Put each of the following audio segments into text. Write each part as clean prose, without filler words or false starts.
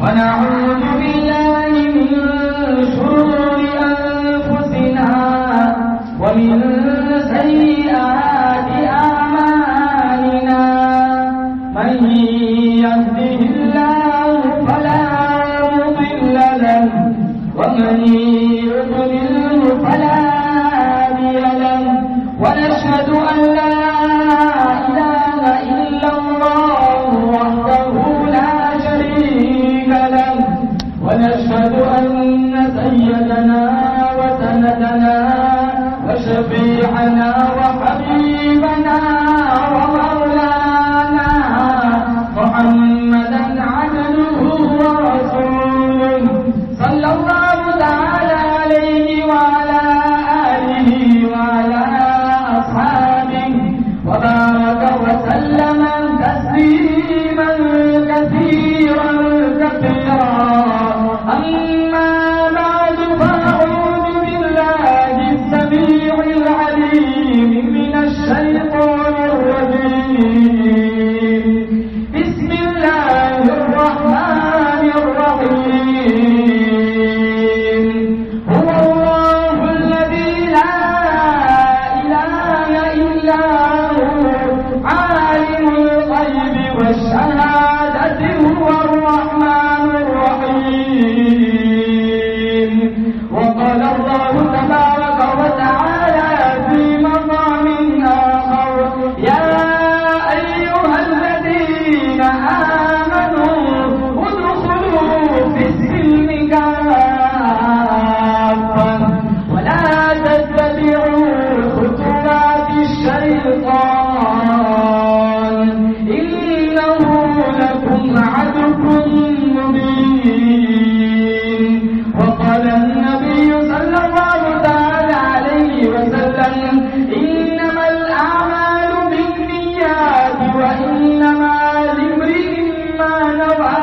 ونعوذ بالله من شرور أنفسنا ومن سيئات أعمالنا من يهده الله فلا مضل له ومن يضلل فلا هادي له ونشهد أن لا إله إلا الله وحده لا شريك له ونشهد أن سيدنا وسندنا وشفيعنا وحبيبنا ومولانا محمدا عبده ورسوله صلى الله تعالى عليه وعلى آله وعلى أصحابه وبارك وسلم تسليما كثيرا كثيرا أما بعد فأعوذ بالله السميع العليم من الشيطان الرجيم بسم الله الرحمن الرحيم هو الله الذي لا إله إلا هو عالم الغيب والشهادة هو الرحمن الرحيم وقال الله تبارك وتعالى في مقام آخر يا أيها الذين آمنوا ادخلوا في السلم كافة ولا تتبعوا خطوات الشيطان إنه لكم عدو مبين وقال النبي صلى الله تعالى عليه وسلم إنما الأعمال بالنيات وإنما لامرئ ما نوى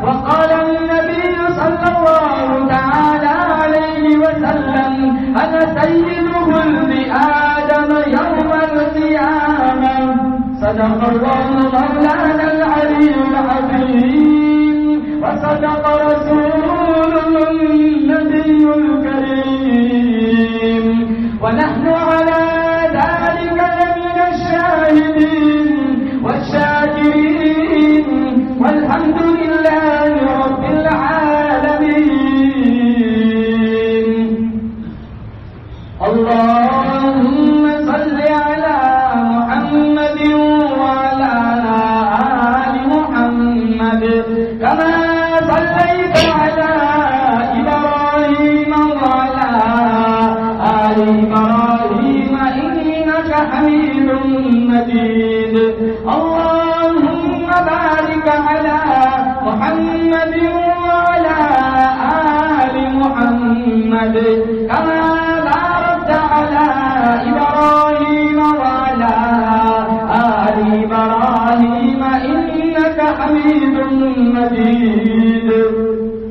وقال النبي صلى الله تعالى عليه وسلم أنا سيد ولد آدم يوم القيامة صدق الله مولانا العلي العظيم وصدق رسوله النبي الكريم ونحن على ذلك لمن الشاهدين والشاكرين والحمد لله رب العالمين اللهم صل على محمد وعلى آل محمد كما صليت على إبراهيم وعلى آل إبراهيم إنك حميد مجيد اللهم بارك على محمد وعلى آل محمد كما باركت على إبراهيم وعلى آل إبراهيم إنك حميد مجيد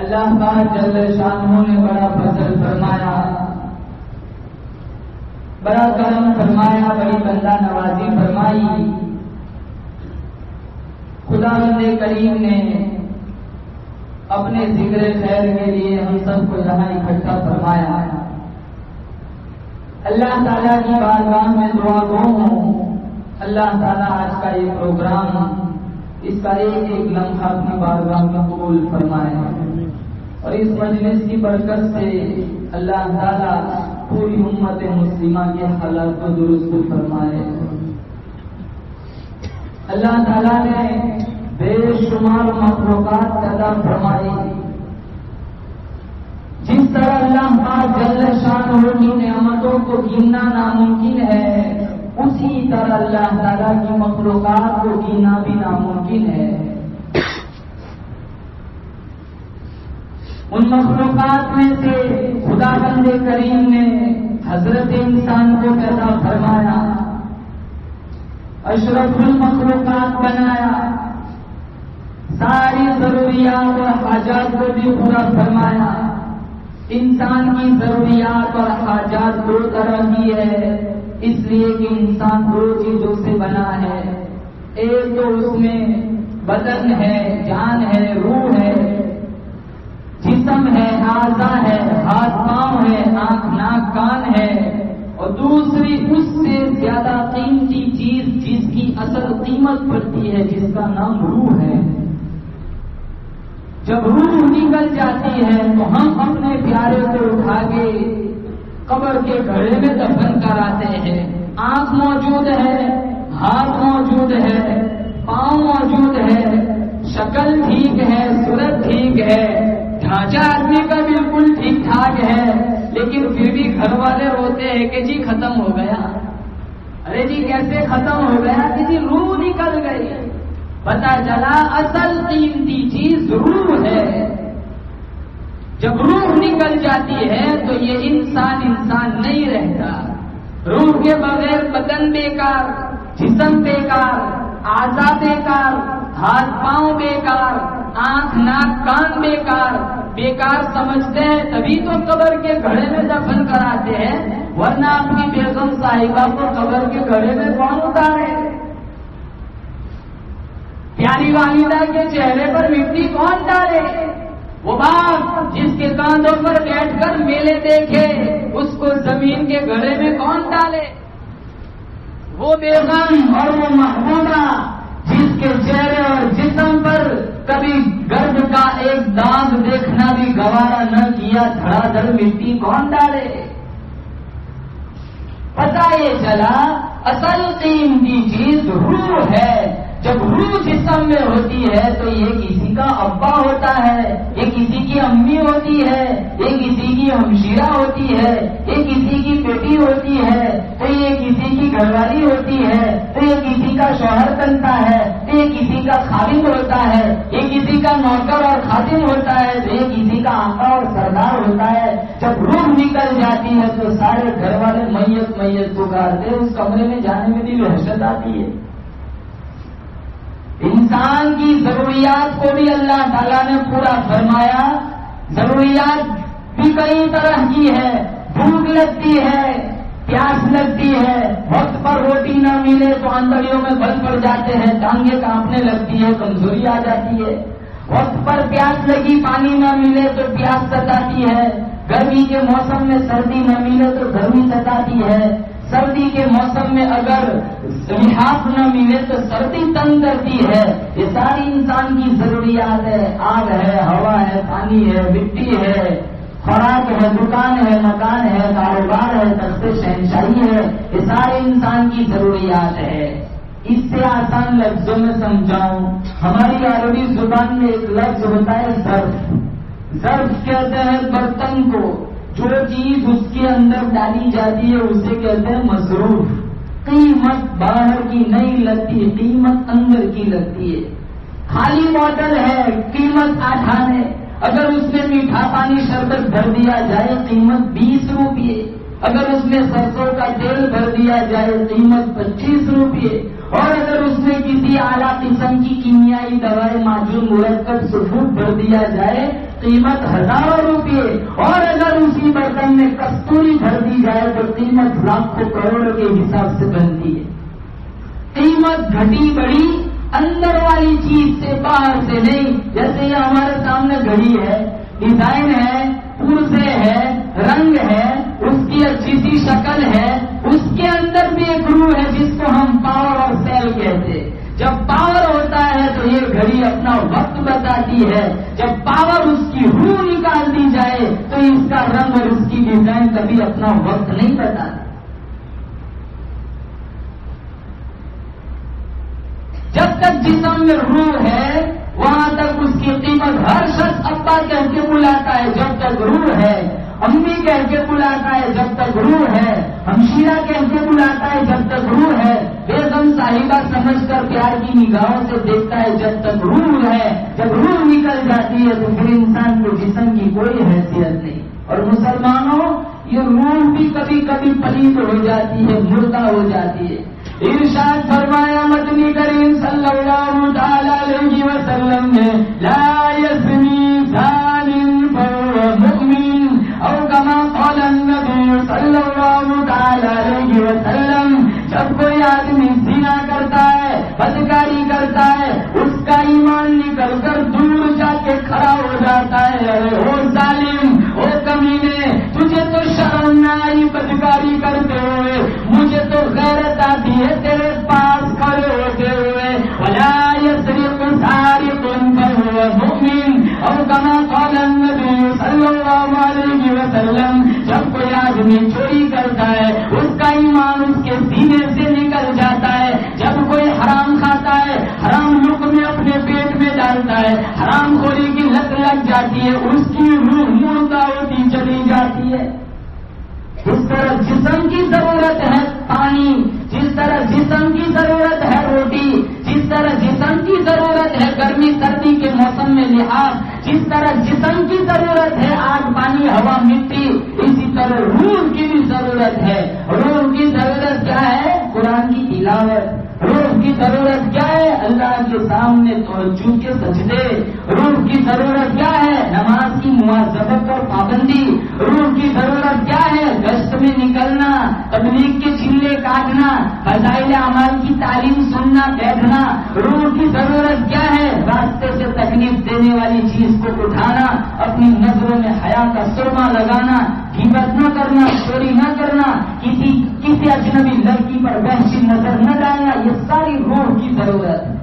اللہ پاک جل شانہ نے بڑا فضل فرمایا، بڑا کرم فرمایا، بڑی بندہ نوازی فرمائی۔ خداوند کریم نے اپنے ذکر خیر کے لیے ہم سب کو یہاں اکٹھا فرمایا۔ اللہ تعالیٰ کی بارگاہ میں دعا گو ہوں، اللہ تعالیٰ آج کا یہ پروگرام، اس کا ایک ایک لمحہ اپنی بارگاہ میں قبول فرمائے، اور اس مجلس کی برکت سے اللہ تعالیٰ پوری امت مسلمہ کے حالات کو درست فرمائے۔ اللہ تعالیٰ نے بے شمار مخلوقات پیدا فرمائی، جس طرح اللہ پاک جل شانہ کی نعمتوں کو گننا ناممکن ہے، اسی طرح اللہ تعالیٰ کی مخلوقات کو گننا بھی ناممکن ہے۔ ان مخلوقات میں سے خداوند کریم نے حضرت انسان کو پیدا فرمایا، اشرف المخلوقات بنایا، ساری ضروریات اور حاجات کو بھی پورا فرمایا۔ انسان کی ضروریات اور حاجات دو طرح کی ہے، اس لیے کہ انسان دو چیزوں سے بنا ہے، ایک تو اس میں بدن ہے، جان ہے، روح ہے، جسم ہے، اعضا ہے، ہاتھ پاؤں ہے، آنکھ ناک کان ہے، اور دوسری اس سے زیادہ قیمتی چیز جس کی اصل قیمت پڑتی ہے، جس کا نام روح ہے۔ جب روح نکل جاتی ہے تو ہم اپنے پیارے کو اٹھا کے قبر کے گھڑے میں دفن کراتے ہیں۔ آنکھ موجود ہے، ہاتھ موجود ہے، پاؤں موجود ہے، شکل ٹھیک ہے، صورت ٹھیک ہے، ڈھانچہ آدمی کا بالکل ٹھیک ٹھاک ہے، لیکن پھر بھی گھر والے روتے ہیں کہ جی ختم ہو گیا۔ ارے جی کیسے ختم ہو گیا؟ کہ جی روح نکل گئی۔ پتا چلا اصل قیمتی چیز روح ہے۔ جب روح نکل جاتی ہے تو یہ انسان نہیں رہتا۔ روح کے بغیر بدن بیکار، جسم بیکار، اعضا بیکار، ہاتھ پاؤں بیکار، آنکھ ناک کان بیکار سمجھتے ہیں، تبھی تو قبر کے گھڑے میں دفن کراتے ہیں، ورنہ اپنی بیگم صاحبہ کو قبر کے گھڑے میں کون اتارے؟ پیاری والدہ کے چہرے پر مٹی کون ڈالے؟ وہ باپ جس کے کاندھوں پر بیٹھ کر میلے دیکھے، اس کو زمین کے گھڑے میں کون ڈالے؟ وہ بیگم اور وہ محبوبہ جس کے چہرے اور جسم پر کبھی گرد کا ایک داغ دیکھنا بھی گوارا نہ کیا، دھڑا دھڑ مٹی کون ڈالے؟ پتہ یہ چلا اصل قیمتی چیز روح ہے۔ جب روح جسم میں ہوتی ہے تو یہ کسی کا ابا ہوتا ہے، یہ کسی کی امی ہوتی ہے، یہ کسی کی ہمشیرہ ہوتی ہے، یہ کسی کی بیٹی ہوتی ہے، تو یہ کسی کی گھر والی ہوتی ہے، تو یہ کسی کا شوہر بنتا ہے، تو یہ کسی کا خادم ہوتا ہے، یہ کسی کا نوکر اور خادم ہوتا ہے، تو یہ کسی کا آقا اور سردار ہوتا ہے۔ جب روح نکل جاتی ہے تو سارے گھر والے میت میت پکارتے، اس کمرے میں جانے میں بھی وحشت آتی ہے۔ انسان کی ضروریات کو بھی اللہ تعالیٰ نے پورا فرمایا۔ ضروریات بھی کئی طرح کی ہے، بھوک لگتی ہے، پیاس لگتی ہے، وقت پر روٹی نہ ملے تو اندڑیوں میں بل پڑ جاتے ہیں، ٹانگیں کانپنے لگتی ہے، کمزوری آ جاتی ہے۔ وقت پر پیاس لگی، پانی نہ ملے تو پیاس ستاتی ہے، گرمی کے موسم میں سردی نہ ملے تو گرمی ستاتی ہے، سردی کے موسم میں اگر لحاظ نہ ملے تو سردی تنگ کرتی ہے۔ یہ ساری انسان کی ضروریات ہے، آگ ہے، ہوا ہے، پانی ہے، مٹی ہے، خوراک ہے، دکان ہے، مکان ہے، کاروبار ہے، تخت شہنشاہی ہے، یہ سارے انسان کی ضروریات ہے۔ اس سے آسان لفظوں میں سمجھاؤں، ہماری عربی زبان میں ایک لفظ ہوتا ہے ظرف۔ ظرف کہتے ہیں برتن کو، جو چیز اس کے اندر ڈالی جاتی ہے اسے کہتے ہیں مصروف۔ قیمت باہر کی نہیں لگتی، قیمت اندر کی لگتی ہے۔ خالی بوتل ہے، قیمت 8 آنے، اگر اس میں میٹھا پانی شربت بھر دیا جائے قیمت 20 روپئے، اگر اس میں سرسوں کا تیل بھر دیا جائے قیمت 25 روپئے، اور اگر اس میں کسی اعلیٰ قسم کی کیمیائی دوائی معجون مرکب سفود بھر دیا جائے قیمت 1000 روپے، اور اگر اسی برتن میں کستوری بھر دی جائے تو قیمت لاکھوں کروڑوں کے حساب سے بنتی ہے۔ قیمت گھٹی بڑی اندر والی چیز سے، باہر سے نہیں۔ جیسے یہ ہمارے سامنے گھڑی ہے، ڈیزائن ہے، پرزے ہے، رنگ ہے، اس کی اچھی سی شکل ہے، اس کے اندر بھی ایک روح ہے جس کو ہم پاور اور سیل کہتے ہیں۔ جب پاور ہوتا ہے تو یہ گھڑی اپنا وقت بتاتی ہے، جب پاور اس کی روح نکال دی جائے تو اس کا رنگ اور اس کی ڈیزائن کبھی اپنا وقت نہیں بتاتی۔ جب تک جسم میں روح ہے وہاں تک اس کی قیمت، ہر شخص ابا کہہ کے بلاتا ہے جب تک روح ہے، امی کہہ کے بلاتا ہے جب تک روح ہے، ہمشیرہ کہہ کے بلاتا ہے جب تک روح ہے، بیگم صاحبہ سمجھ کر پیار کی نگاہوں سے دیکھتا ہے جب تک روح ہے۔ جب روح نکل جاتی ہے تو پھر انسان کو جسم کی کوئی حیثیت نہیں۔ اور مسلمانوں، یہ روح بھی کبھی کبھی پلید ہو جاتی ہے، مردہ ہو جاتی ہے۔ ارشاد فرمایا مدنی کریم صلی اللہ تعالی علیہ وسلم نے، لا یزنی زان فہو مؤمن، او کما قال النبی صلی اللہ تعالی علیہ وسلم۔ جب کوئی آدمی زنا کرتا ہے، بدکاری کرتا ہے، اس کا ایمان نکل کر دور جا کے کھڑا ہو جاتا ہے۔ ارے او ظالم، او کمینے، تجھے تو شرم نہ آئی بدکاری کرتے ہوئے، مجھے تو غیرت آتی ہے تیرے پاس کھڑے ہوتے ہوئے۔ ولا یسرق سارق فهو مؤمن، او کما قال النبی صلی اللہ علیہ وسلم۔ جب کوئی آدمی چوری کرتا ہے اس کا ایمان اس کے سینے سے نکل جاتا ہے۔ جب کوئی حرام کھاتا ہے، حرام لقمے اپنے پیٹ میں ڈالتا ہے، حرام خوری کی لت لگ جاتی ہے، اس کی روح مردہ ہوتی چلی جاتی ہے۔ جس طرح جسم کی ضرورت ہے پانی، جس طرح جسم کی ضرورت ہے روٹی، جس طرح جسم کی ضرورت ہے گرمی سردی کے موسم میں لحاظ، جس طرح جسم کی ضرورت ہے آگ پانی ہوا مٹی، اسی طرح روح کی بھی ضرورت ہے۔ روح کی ضرورت کیا ہے؟ قرآن کی تلاوت۔ روح کی ضرورت کیا ہے؟ اللہ کے سامنے توجہ کے سجدے۔ روح کی ضرورت کیا ہے؟ نماز کی مواظبت اور پابندی۔ روح کی ضرورت کیا ہے؟ گشت میں نکلنا، تبلیغ کے چلے کاٹنا، فضائل اعمال کی تعلیم سننا بیٹھنا۔ روح کی ضرورت کیا ہے؟ راستے سے تکلیف دینے والی چیز کو اٹھانا، اپنی نظروں میں حیا کا سرما لگانا، غیبت نہ کرنا، چوری نہ کرنا، کسی اجنبی لڑکی پر وحشی نظر نہ ڈالنا، یہ ساری روح کی ضرورت۔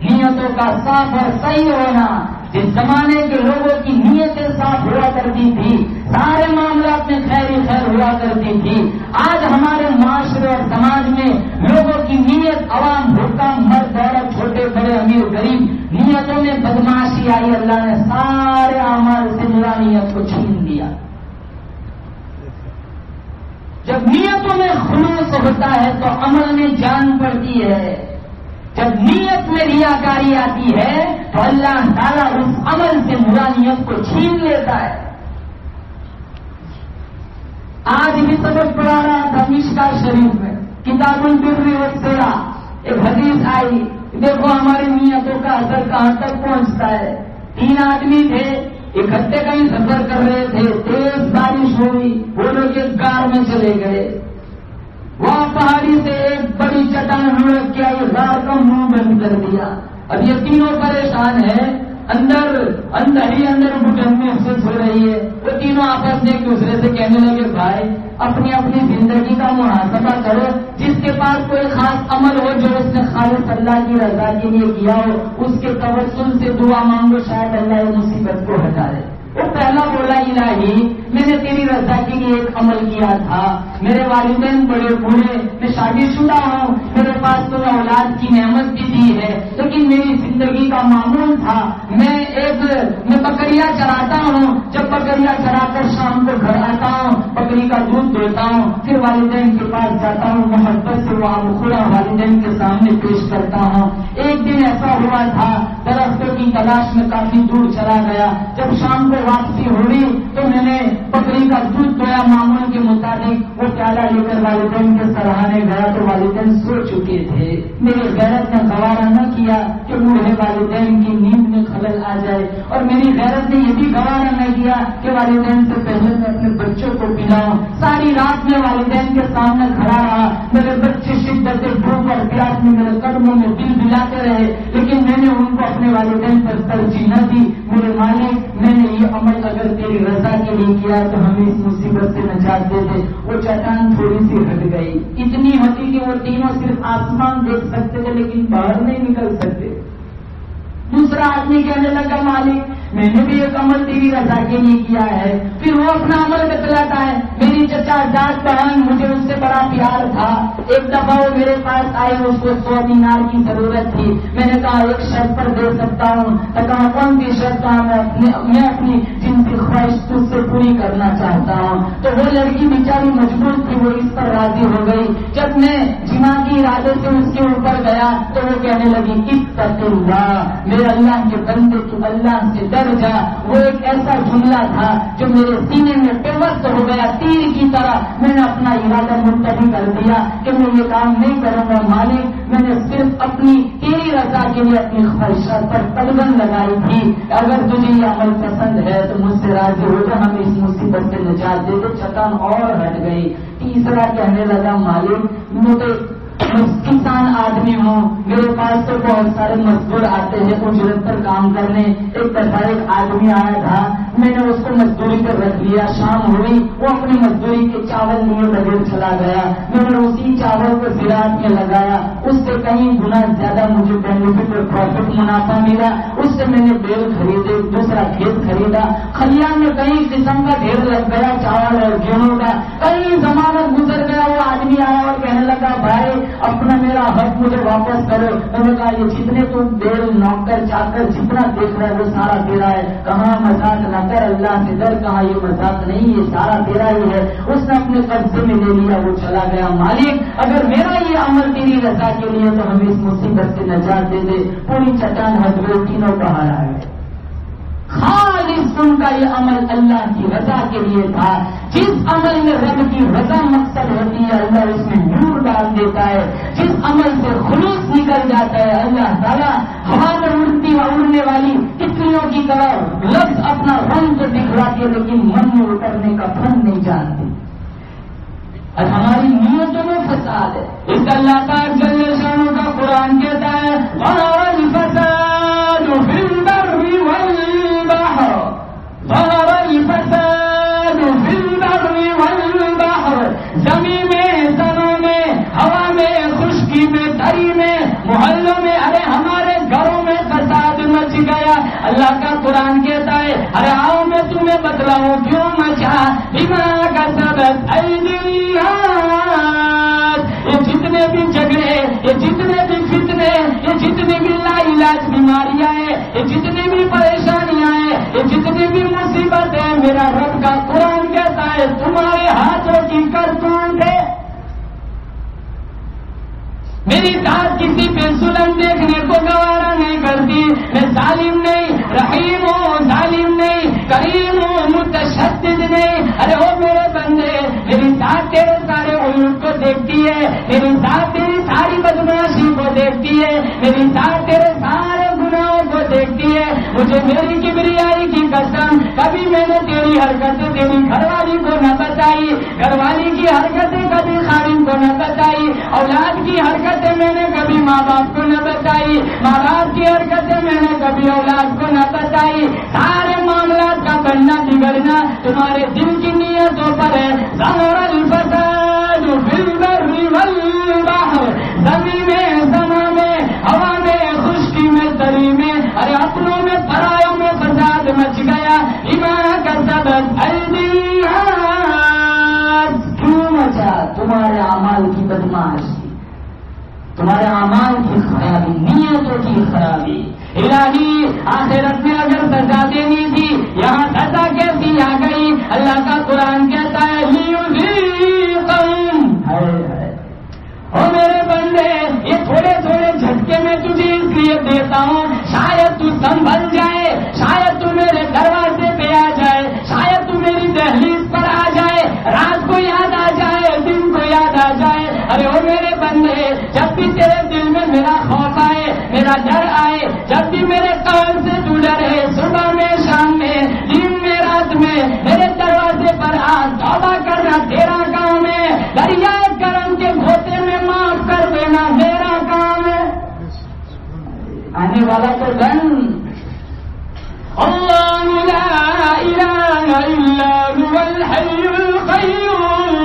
نیتوں کا صاف اور صحیح ہونا۔ جس زمانے کے لوگوں کی نیتیں صاف ہوا کرتی تھی، سارے معاملات میں خیر ہوا کرتی تھی، آج ہمارے معاشرے اور سماج میں لوگوں کی نیت، عوام حکام مرد عورت چھوٹے بڑے امیر غریب، نیتوں میں بدماشی آئی، اللہ نے سارے اعمال سے نورانیت کو چھین دیا۔ جب نیتوں میں خلوص ہوتا ہے تو عمل میں جان پڑتی ہے۔ جب نیت میں ریاکاری آتی ہے تو اللہ تعالیٰ اس عمل سے نورانیت کو چھین لیتا ہے۔ آج بھی سبق پڑھا رہا تھا مشکا شریف میں، کتاب البر والصلۃ، ایک حدیث آئی، دیکھو ہماری نیتوں کا اثر کہاں تک پہنچتا ہے۔ 3 آدمی تھے، اکٹھے کہیں سفر کر رہے تھے، تیز بارش ہوئی، وہ لوگ ایک غار میں چلے گئے، وہاں پہاڑی سے ایک بڑی چٹان لڑک کے آئی، غار کا منہ بند کر دیا۔ اب یہ تینوں پریشان ہیں، اندر گھٹن محسوس ہو رہی ہے۔ وہ تینوں آپس میں ایک دوسرے سے کہنے لگے، بھائی اپنی اپنی زندگی کا محاسبہ کرو، جس کے پاس کوئی خاص عمل ہو جو اس نے خالص اللہ کی رضا کے لیے کیا ہو، اس کے توسل سے دعا مانگو، شاید اللہ یہ مصیبت کو ہٹا دے۔ وہ پہلا بولا، الہی میں نے تیری رضا کے لیے ایک عمل کیا تھا، میرے والدین بڑے بوڑھے، میں شادی شدہ ہوں، میرے پاس تو اولاد کی نعمت بھی دی ہے، لیکن میری زندگی کا معمول تھا، میں بکریاں چراتا ہوں، جب بکریاں چرا کر شام کو گھر آتا ہوں، بکری کا دودھ دیتا ہوں، پھر والدین کے پاس جاتا ہوں، محبت سے وہ آمخورا والدین کے سامنے پیش کرتا ہوں۔ ایک دن ایسا ہوا تھا، درختوں کی تلاش میں کافی دور چلا گیا، جب شام کو واپسی ہوئی تو تو میں نے بکری کا دودھ دویا معمول کے مطابق، وہ پیالہ لے کر والدین کے سراہنے گیا تو والدین سو چکے تھے. میری غیرت نے گوارا نہ کیا کہ بوڑھے والدین کی نیند میں خلل آ جائے، اور میری غیرت نے یہ بھی گوارا نہ کیا کہ والدین سے پہلے میں اپنے بچوں کو پلاؤں. ساری رات میں والدین کے سامنے کھڑا رہا. میرے بچے شدت بھوک اور پیاس میں میرے قدموں میں دل دلاتے رہے، لیکن میں نے ان کو اپنے والدین پر ترجیح نہ دی. میرے مالک، میں نے یہ عمل اگر تیری رضا کے لیے کیا تو ہمیں اس مصیبت سے نجات دے دے. وہ چٹان تھوڑی سی ہٹ گئی، اتنی ہٹی کہ وہ تینوں صرف آسمان دیکھ سکتے تھے لیکن باہر نہیں نکل سکتے. دوسرا آدمی کہنے لگا مالک میں نے بھی ایک عمل تیری رضا کے لیے کیا ہے. پھر وہ اپنا عمل بتلاتا ہے. میری چچا جات بہن مجھے اس سے بڑا پیار تھا. ایک دفعہ وہ میرے پاس آئے، اس کو 100 دینار کی ضرورت تھی. میں نے کہا ایک شرط پر دے سکتا ہوں. کہا کون سی شرط؟ کہا میں اپنی جنسی خواہش تجھ سے پوری کرنا چاہتا ہوں. تو وہ لڑکی بیچاری مجبور تھی، وہ اس پر راضی ہو گئی. جب میں جمع کی ارادے سے اس کے اوپر گیا تو وہ کہنے لگی اتق اللہ، میرے اللہ کے بندے تو اللہ سے ڈر جا. وہ ایک ایسا جملہ تھا جو میرے سینے میں پیوست ہو گیا تیر کی طرح. میں نے اپنا ارادہ منتخب کر دیا کہ میں یہ کام نہیں کروں گا مالک. میں نے صرف اپنی تیری رضا کے لیے اپنی خواہشات پر پلگن لگائی تھی. اگر تجھے یہ عمل پسند ہے تو مجھ سے راضی ہو جا، ہمیں اس مصیبت سے نجات دے دے. چٹان اور ہٹ گئی. تیسرا کہنے لگا مالک میں تو کسان آدمی ہوں، میرے پاس تو بہت سارے مزدور آتے ہیں اجرت پر کام کرنے. ایک دفعہ ایک آدمی آیا تھا، میں نے اس کو مزدوری پر رکھ لیا. شام ہوئی، وہ اپنی مزدوری کے چاول لیے بغیر چلا گیا. میں نے اسی چاول کو زراعت میں لگایا. اس سے کہیں گنا زیادہ مجھے بینیفٹ اور پروفٹ منافع ملا. اس سے میں نے بیل خریدے، دوسرا کھیت خریدا. خلیان میں کئی قسم کا ڈھیر لگ گیا چاول اور گیہوں کا. کئی زمانہ گزر گیا. وہ آدمی آیا اور کہنے لگا بھائی اپنا میرا حق مجھے واپس کرو. میں نے کہا یہ جتنے تم بیل نوکر چاکر جتنا دیکھ رہا ہے وہ سارا تیرا ہے. کہاں مذاق نہ کر، اللہ سے ڈر. کہاں یہ مذاق نہیں، یہ سارا تیرا ہی ہے. اس نے اپنے قبضے میں لے لیا، وہ چلا گیا. مالک اگر میرا یہ عمل تیری رضا کے لیے تو ہمیں اس مصیبت سے نجات دے دے. پوری چٹان ہٹ گئی، تینوں باہر آ گئے. خالص ان کا یہ عمل اللہ کی رضا کے لیے تھا. جس عمل میں رب کی رضا مقصد ہوتی ہے اللہ اس میں نور ڈال دیتا ہے. جس عمل سے خلوص نکل جاتا ہے اللہ تعالیٰ ہوا میں اڑتی اور اڑنے والی تتلیوں کی طرح لفظ اپنا رنگ تو دکھلاتے لیکن من میں اترنے کا فن نہیں جانتے. اور ہماری نیتوں میں فساد ہے. اس اللہ کا جل شانہ کا قرآن کہتا ہے ظہر الفساد فی البر والبحر، ظہر الفساد فی البر والبحر. زمین میں، زنوں میں، ہوا میں، خشکی میں، تری میں، محلوں میں، ارے ہمارے گھروں میں فساد مچ گیا. اللہ کا قرآن کہتا ہے ارے آؤ میں تمہیں بتلاؤں کیوں مچا. بما کسبت ایدی الناس. یہ جتنے بھی جھگڑے، یہ جتنے بھی فتنے، یہ جتنی بھی لا علاج بیماریاں ہیں، یہ جتنی بھی پریشانیاں ہیں، یہ جتنی بھی مصیبت ہے، میرا رب کا قرآن کہتا ہے تمہارے ہاتھوں کی کرتوت ہے. میری ذات کسی پہ ظلم دیکھنے کو گوارا نہیں کرتی. میں ظالم نہیں، رحیم ہوں، ظالم نہیں، کریم ہوں، متشدد نہیں. ارے او میرے بندے، میری ذات تیرے سارے عیوب کو دیکھتی ہے. میری ذات تیری ساری بدمعاشی کو دیکھتی ہے. میری ذات تیرے سارے گناہوں کو دیکھتی ہے. مجھے میری کبریائی کی قسم کبھی میں نے تیری حرکتیں تیری گھر والی کو نہ بتائی، گھر والی کی حرکتیں کبھی خادم کو نہ بتائی، اولاد کی حرکتیں میں نے کبھی ماں باپ کو نہ بتائی، ماں باپ کی حرکتیں میں نے کبھی اولاد کو نہ بتائی. سارے معاملات کا بننا بگڑنا تمہارے دل کی نیتوں پر ہے. ظہر الفساد فی البر والبحر. زمین میں، زماں میں، ہوا میں، خشکی میں، تری میں، ارے اپنوں میں پرایوں میں فساد مچ گیا. بما کسبت ایدی الناس. کیوں مچا؟ تمہارے اعمال کی بدمعاشی، تمہارے اعمال کی خرابی، نیتوں کی خرابی. الہی آخرت میں اگر سزا دینی تھی یہاں سزا کیسی آ گئی؟ اللہ کا قرآن کہتا ہے لیذیقہم. او میرے بندے یہ تھوڑے تھوڑے جھٹکے میں تجھے اس لیے دیتا ہوں شاید تو سنبھل جائے، شاید تو میرے دروازے پہ آ جائے، شاید تو میری گردن. اللہ لا الہ الا هو الحی القیوم.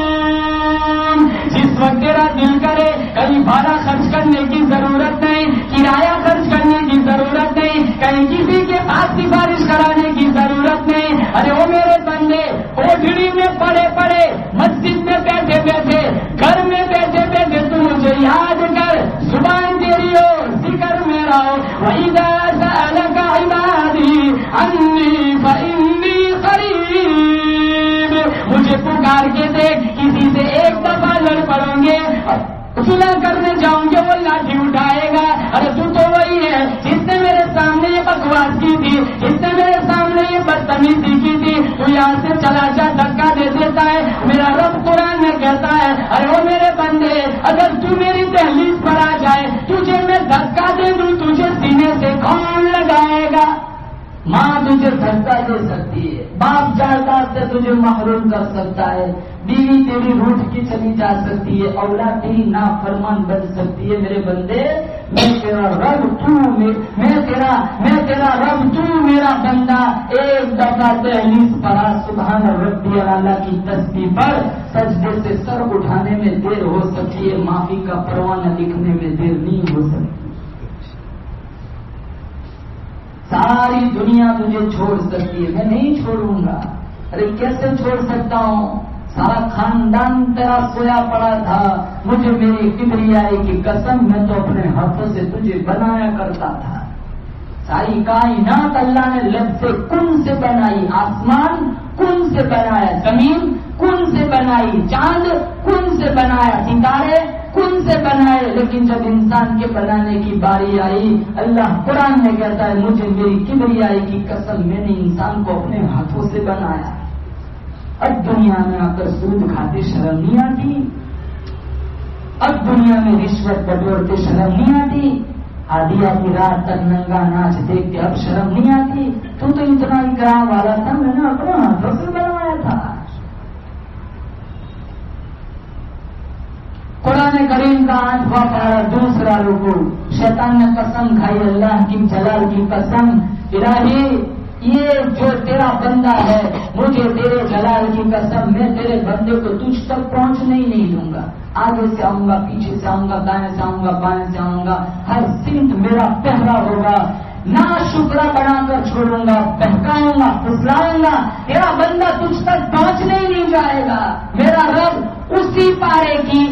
جس وقت تیرا دل کرے کہیں بھاڑا خرچ کرنے کی ضرورت نہیں, کرایہ خرچ کرنے کی ضرورت نہیں, کہیں کسی کے پاس سفارش کرانے کی ضرورت نہیں. ارے وہ میرے بندے کوٹڑی میں پڑے پڑے, مسجد میں بیٹھے بیٹھے, گھر میں بیٹھے بیٹھے تو مجھے یاد کر, زبان تیری ہو, ذکر میرا ہو. وَإِذَا سَأَلَكَ عِبَادِي عَنِّي فَإِنِّي قَرِيبٌ. مجھے پکار کے دیکھ, کسی سے ایک دفعہ لڑ پڑوں گے, صلح کرنے جاؤں گے, وہ لاٹھی اٹھائے گا. ارے تو وہی ہے جس نے میرے سامنے یہ بکواس کی تھی, جس نے میرے سامنے یہ بدتمیزی کی تھی, تو یہاں سے چلا جا, دھکا دے دیتا ہے. میرا رب قرآن میں کہتا ہے, ارے وہ میرے بندے, اگر تو میری دہلیز پر آ جائے, تجھے میں دھکا دے دوں, تجھے سینے سے کون لگائے گا؟ ماں تجھے دھکا دے سکتی ہے, باپ جائیداد سے تجھے محروم کر سکتا ہے, بیوی تیری روٹ کی چلی جا سکتی ہے, اولاد تیری نافرمان بن سکتی ہے. میرے بندے, میں تیرا رب, تو میں تیرا رب, تو میرا بندہ. ایک دفعہ دہلیز پر آ, سبحان ربی الاعلیٰ کی تسبیح پر, سجدے سے سر اٹھانے میں دیر ہو سکتی ہے, معافی کا پروانہ لکھنے میں دیر نہیں ہو سکتی. ساری دنیا تجھے چھوڑ سکتی ہے, میں نہیں چھوڑوں گا. ارے کیسے چھوڑ سکتا ہوں؟ سارا خاندان تیرا سویا پڑا تھا, مجھے میری کبریائی کی قسم, میں تو اپنے ہاتھوں سے تجھے بنایا کرتا تھا. ساری کائنات اللہ نے لفظ کن سے بنائی, آسمان کن سے بنایا, زمین کن سے بنائی, چاند کن سے بنایا, ستارے کن سے بنائے. لیکن جب انسان کے بنانے کی باری آئی, اللہ قرآن میں کہتا ہے, مجھے میری کبریائی کی قسم, میں نے انسان کو اپنے ہاتھوں سے بنایا. اب دنیا میں آ کر سود کھاتے شرم نہیں آتی, اب دنیا میں رشوت بٹورتے شرم نہیں آتی, آدھیا کی رات تک ننگا ناچ دیکھتے اب شرم نہیں آتی. تو اتنا اکرام والا تھا, میں نے اپنے ہاتھوں سے بنوایا تھا. قرآن کریم کا 8واں پارہ, دوسرا رکوع. شیطان نے قسم کھائی, اللہ کی جلال کی قسم, الہی یہ جو تیرا بندہ ہے, مجھے تیرے جلال کی قسم, میں تیرے بندے کو تجھ تک پہنچنے ہی نہیں دوں گا. آگے سے آؤں گا, پیچھے سے آؤں گا, دائیں سے آؤں گا, بائیں سے آؤں گا, ہر سمت میرا پہرا ہوگا. نہ شکرا بنا کر چھوڑوں گا, بہکاؤں گا, پھسلاؤں گا, تیرا بندہ تجھ تک پہنچنے ہی نہیں جائے گا. میرا رب اسی پارے کی,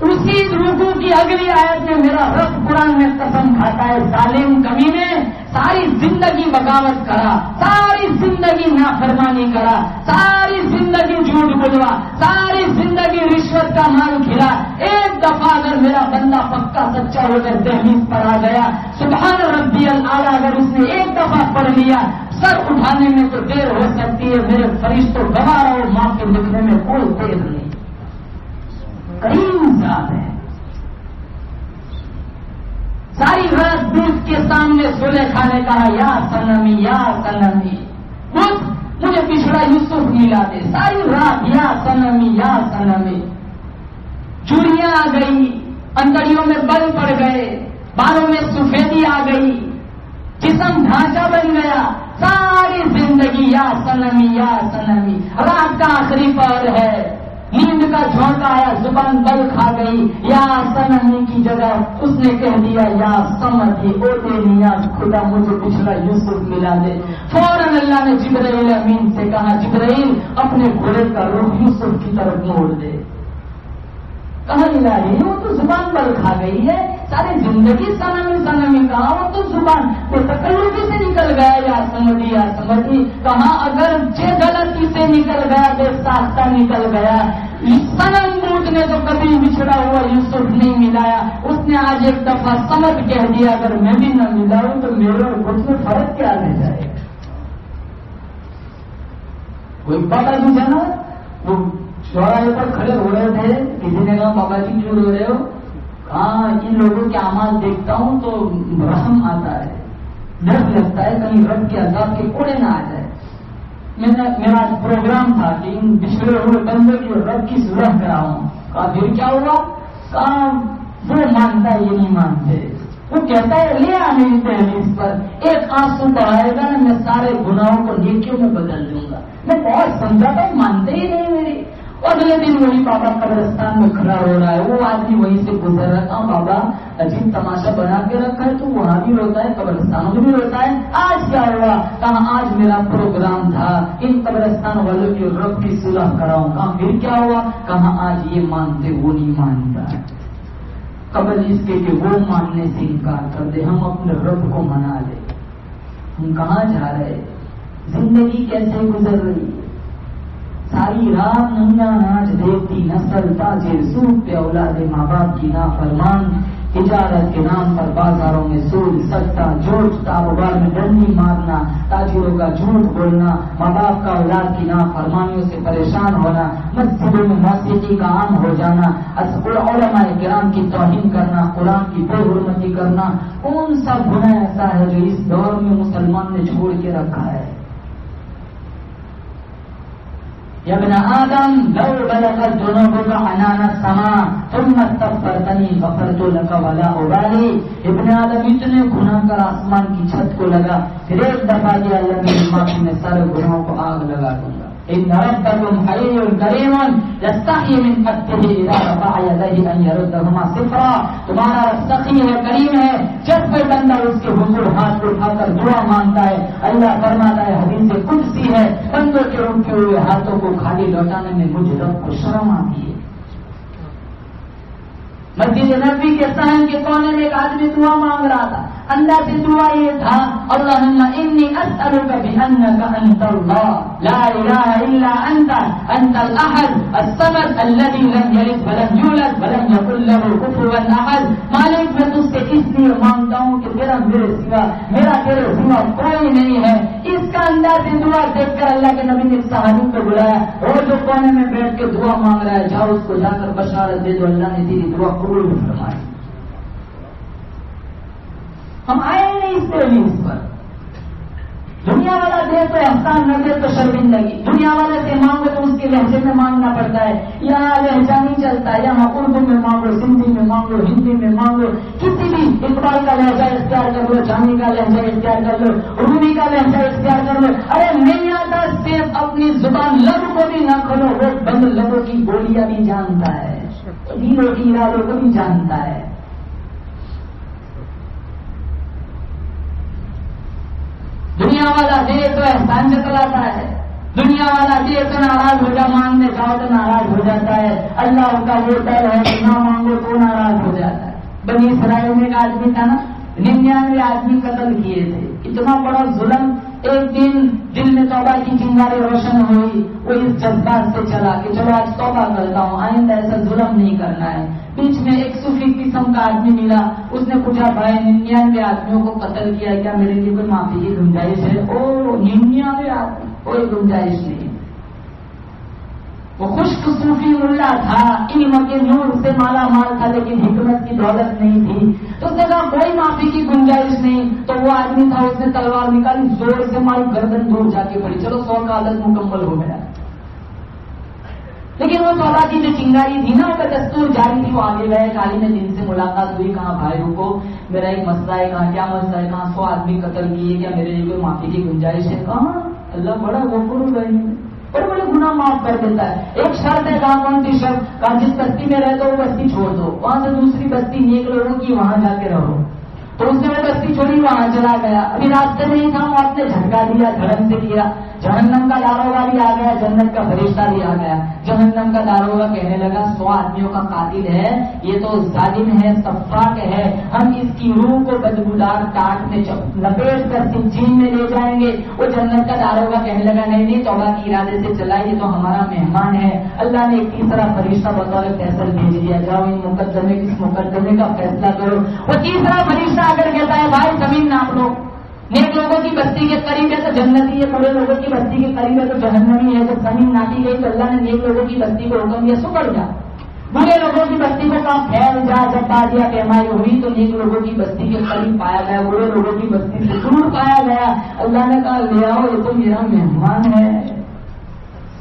اسی رکوع کی اگلی آیت میں میرا رب قرآن میں قسم کھاتا ہے, ظالم کمینے, ساری زندگی بغاوت کرا, ساری زندگی نافرمانی کرا, ساری زندگی جھوٹ بولوا, ساری زندگی رشوت کا مال کھلا, ایک دفعہ اگر میرا بندہ پکا سچا ہو کر دہلیز پر آ گیا, سبحان ربی الاعلیٰ اگر اس نے ایک دفعہ پڑھ لیا, سر اٹھانے میں تو دیر ہو سکتی ہے, میرے فرشتوں گواہ رہو, ماں کے لکھنے میں کوئی دیر نہیں. کریم ذات ہے. ساری رات دودھ کے سامنے سولے کھانے کا, یا سنمی یا سنمی, مجھے پچھڑا یوسف ملا دے. ساری رات یا سنمی یا سنمی. چوڑیاں آ گئی, انگڑیوں میں بل پڑ گئے, بالوں میں سفیدی آ گئی, جسم ڈھانچہ بن گیا, ساری زندگی یا سنمی یا سنمی. رات کا آخری پہر ہے, نیند کا جھونکا آیا, زبان بل کھا گئی, یا سنمی کی جگہ اس نے کہہ دیا یا سمدھی, او دے نیاز خدا مجھے پچھلا یوسف ملا دے. فوراً اللہ نے جبرائیل امین سے کہا, جبرائیل اپنے گھوڑے کا رخ یوسف کی طرف موڑ دے. کہا الہی وہ تو زبان بل کھا گئی ہے, ساری زندگی سنمی سنمی, کہا وہ تو زبان وہ تکلفی سے نکل گیا, یا سمدھی یا سمدھی. کہاں اگر غلطی سے نکل گیا, بے ساختہ نکل گیا, سنم موت نے تو کبھی بچھڑا ہوا یوسف نہیں ملایا. اس نے آج ایک دفعہ سمجھ کہہ دیا, اگر میں بھی نہ ملاؤں تو میرے اور خود میں فرق کیا رہ جائے. کوئی بابا جی جانا, وہ چوراہے پر کھڑے ہو رہے تھے, کسی نے کہا بابا جی کیوں رو رہے ہو؟ کہاں ان لوگوں کے اعمال دیکھتا ہوں تو رحم آتا ہے, ڈر لگتا ہے کہیں رب کے عذاب کے کوڑے نہ آ جائے. میرا پروگرام تھا کہ ان بچھڑے ہوئے بندے کی رب کی صلح کراؤں. کہا پھر کیا ہوا؟ کہا وہ مانتا ہے یہ نہیں مانتے, وہ کہتا ہے لے آ میری تحریر پر ایک آنسو بڑھائے گا نا میں سارے گناہوں کو نیکیوں میں بدل دوں گا. میں بہت سمجھاتا ہوں مانتے ہی نہیں میری. اگلے دن وہی بابا قبرستان میں کھڑا ہو رہا ہے. وہ آدمی وہیں سے گزر رہا تھا. بابا عجیب تماشا بنا کے رکھا ہے, تو وہاں بھی روتا ہے قبرستانوں میں بھی روتا ہے. آج کیا ہوا؟ کہاں آج میرا پروگرام تھا ان قبرستان والوں کی رب کی صلح کراؤں. کہاں پھر کیا ہوا؟ کہاں آج یہ مانتے وہ نہیں مانتا. قبل اس کے کہ وہ ماننے سے انکار کر دے, ہم اپنے رب کو منا لے. ہم کہاں جا رہے؟ زندگی کیسے گزر رہی ہے؟ ساری رات ننگا ناچ دیکھتی نسل تاجر سود پہ اولاد ماں باپ کی نافرمان. تجارت کے نام پر بازاروں میں سود سستا جھوٹ, کاروبار میں ڈنڈی مارنا, تاجروں کا جھوٹ بولنا, ماں باپ کا اولاد کی نافرمانیوں سے پریشان ہونا, مسجدوں میں موسیقی کا عام ہو جانا, علماء کرام کی توہین کرنا, قرآن کی بے حرمتی کرنا. کون سا گناہ ایسا ہے جو اس دور میں مسلمان نے چھوڑ کے رکھا ہے؟ یا ابن آدم لو بلغت ذنوبک عنان السماء ثم استغفرتنی غفرت لک ولا ابالی. ابن آدم اتنے گناہ کر آسمان کی چھت کو لگا, پھر ایک دفعہ دیا اللہ میری معافی میں سارے گناہوں کو آگ لگا دوں گا. ان ربکم حی کریم یستحی من عبده اذا رفع یدیہ ان یردہما صفرا. تمہارا رب سخی ہے, کریم ہے, جب کوئی بندہ اس کے حضور ہاتھ اٹھا کر دعا مانگتا ہے اللہ فرماتا ہے حدیث قدسی ہے, بندوں کے اٹھے ہوئے ہاتھوں کو خالی لوٹانے میں مجھ رب کو شرم آتی ہے. مسجد نبوی کے صحن کے کونے میں ایک آدمی دعا مانگ رہا تھا. اللہ سے دعا یہ تھا اللہم انی اسألک بانک انت اللہ لا الہ الا انت انت الاحد الصمد الذی لم یلد ولم یولد ولم یکن لہ کفوا احد. مالک میں تجھ سے اس لیے مانگتا ہوں کہ میرا تیرے سوا کوئی نہیں ہے. اس کا انداز سے دعا دیکھ کر اللہ کے نبی نے صحابی کو بلایا, اور جو کونے میں بیٹھ کے دعا مانگ رہا ہے جاؤ اس کو جا کر بشارت دے دو اللہ نے تیری دعا قبول فرمائی. ہم آئے نہیں اس تحریر پر. دنیا والا دے تو احسان نہ دے تو شرمندگی. دنیا والے سے مانگو تو اس کے لہجے میں مانگنا پڑتا ہے. یہاں لہجہ نہیں چلتا, یہاں اردو میں مانگو, سندھی میں مانگو, ہندی میں مانگو, کسی بھی اقبال کا لہجہ اختیار کر لو, جانی کا لہجہ اختیار کر لو, رومی کا لہجہ اختیار کر لو. ارے نہیں آتا صرف اپنی زبان لب کو بھی نہ کھولو, وہ بند لبوں کی گولیاں بھی جانتا ہے, دینوں کی ارادوں کو بھی جانتا ہے. دنیا والا دے تو احسان جتلاتا ہے, دنیا والا دے تو ناراض ہو جا, مانگنے جاؤ تو ناراض ہو جاتا ہے. اللہ کا وہ ڈر ہے کہ نہ مانگو تو ناراض ہو جاتا ہے. بنی اسرائیل میں ایک آدمی تھا نا, 99 آدمی قتل کیے تھے. اتنا بڑا ظلم. ایک دن دل میں توبہ کی چنگاری روشن ہوئی. وہ اس جذبات سے چلا کہ چلو آج توبہ کرتا ہوں, آئندہ ایسا ظلم نہیں کرنا ہے. بیچ میں ایک صوفی قسم کا آدمی ملا, اس نے پوچھا بھائی 99 آدمیوں کو قتل کیا, کیا میرے لیے کوئی معافی کی گنجائش ہے؟ او 99 آدمی, کوئی گنجائش نہیں. وہ خشک صوفی ملا تھا, علم کے نور سے مالا مال تھا, لیکن حکمت کی دولت نہیں تھی. تو اس نے کہا کوئی معافی کی گنجائش نہیں. تو وہ آدمی تھا, اس نے تلوار نکالی, زور سے ماری, گردن دور جا کے پڑی. چلو 100 کا عدد مکمل ہو گیا. لیکن وہ توبہ کی جو چنگاری تھی نا, وہ دستور جاری تھی. وہ آگے گئے, کالی میں جن سے ملاقات ہوئی, کہاں بھائی رکو, میرا ایک مسئلہ ہے. کہاں کیا مسئلہ ہے؟ کہاں 100 آدمی قتل کیے, کیا میرے لیے کوئی معافی کی گنجائش ہے؟ کہاں اللہ بڑا غفور رحیم, بڑے بڑے گناہ معاف کر دیتا ہے. ایک شرط ہے, کہاں کون سی شرط؟ کہاں جس بستی میں رہتے ہو وہ بستی چھوڑ دو, وہاں سے دوسری بستی نیک لوگوں کی, وہاں جا کے رہو. تو اس نے وہ بستی چھوڑی, وہاں چلا گیا. ابھی راستے میں ہی تھا, وہ آپ نے جھٹکا دیا, دھڑم سے کیا. جہنم کا داروغہ بھی آ گیا, جنت کا فرشتہ بھی آ گیا. جہنم کا داروغہ کہنے لگا 100 آدمیوں کا قاتل ہے, یہ تو ظالم ہے, سفاک ہے, ہم اس کی روح کو بدبودار کاٹ میں لپیٹ کر سجین میں لے جائیں گے. وہ جنت کا داروغہ کہنے لگا نہیں, توبہ کی ارادے سے چلا, یہ تو ہمارا مہمان ہے. اللہ نے ایک تیسرا فرشتہ بطور فیصل بھیج دیا, جاؤ ان مقدمے کس مقدمے کا فیصلہ کرو. وہ تیسرا فرشتہ آ کر کہتا ہے بھائی زمین ناپ لو, نیک لوگوں کی بستی کے قریب ہے تو جنتی ہے, برے لوگوں کی بستی کے قریب ہے تو جہنمی ہے. جب زمین ناپی گئی تو اللہ نے نیک لوگوں کی بستی کو حکم دیا سکڑ جا, برے لوگوں کی بستی کو کہا پھیل جا. جب بادیا پیمائی ہوئی تو نیک لوگوں کی بستی کے قریب پایا گیا, برے لوگوں کی بستی سے دور پایا گیا. اللہ نے کہا لے آؤ, یہ تو میرا مہمان ہے.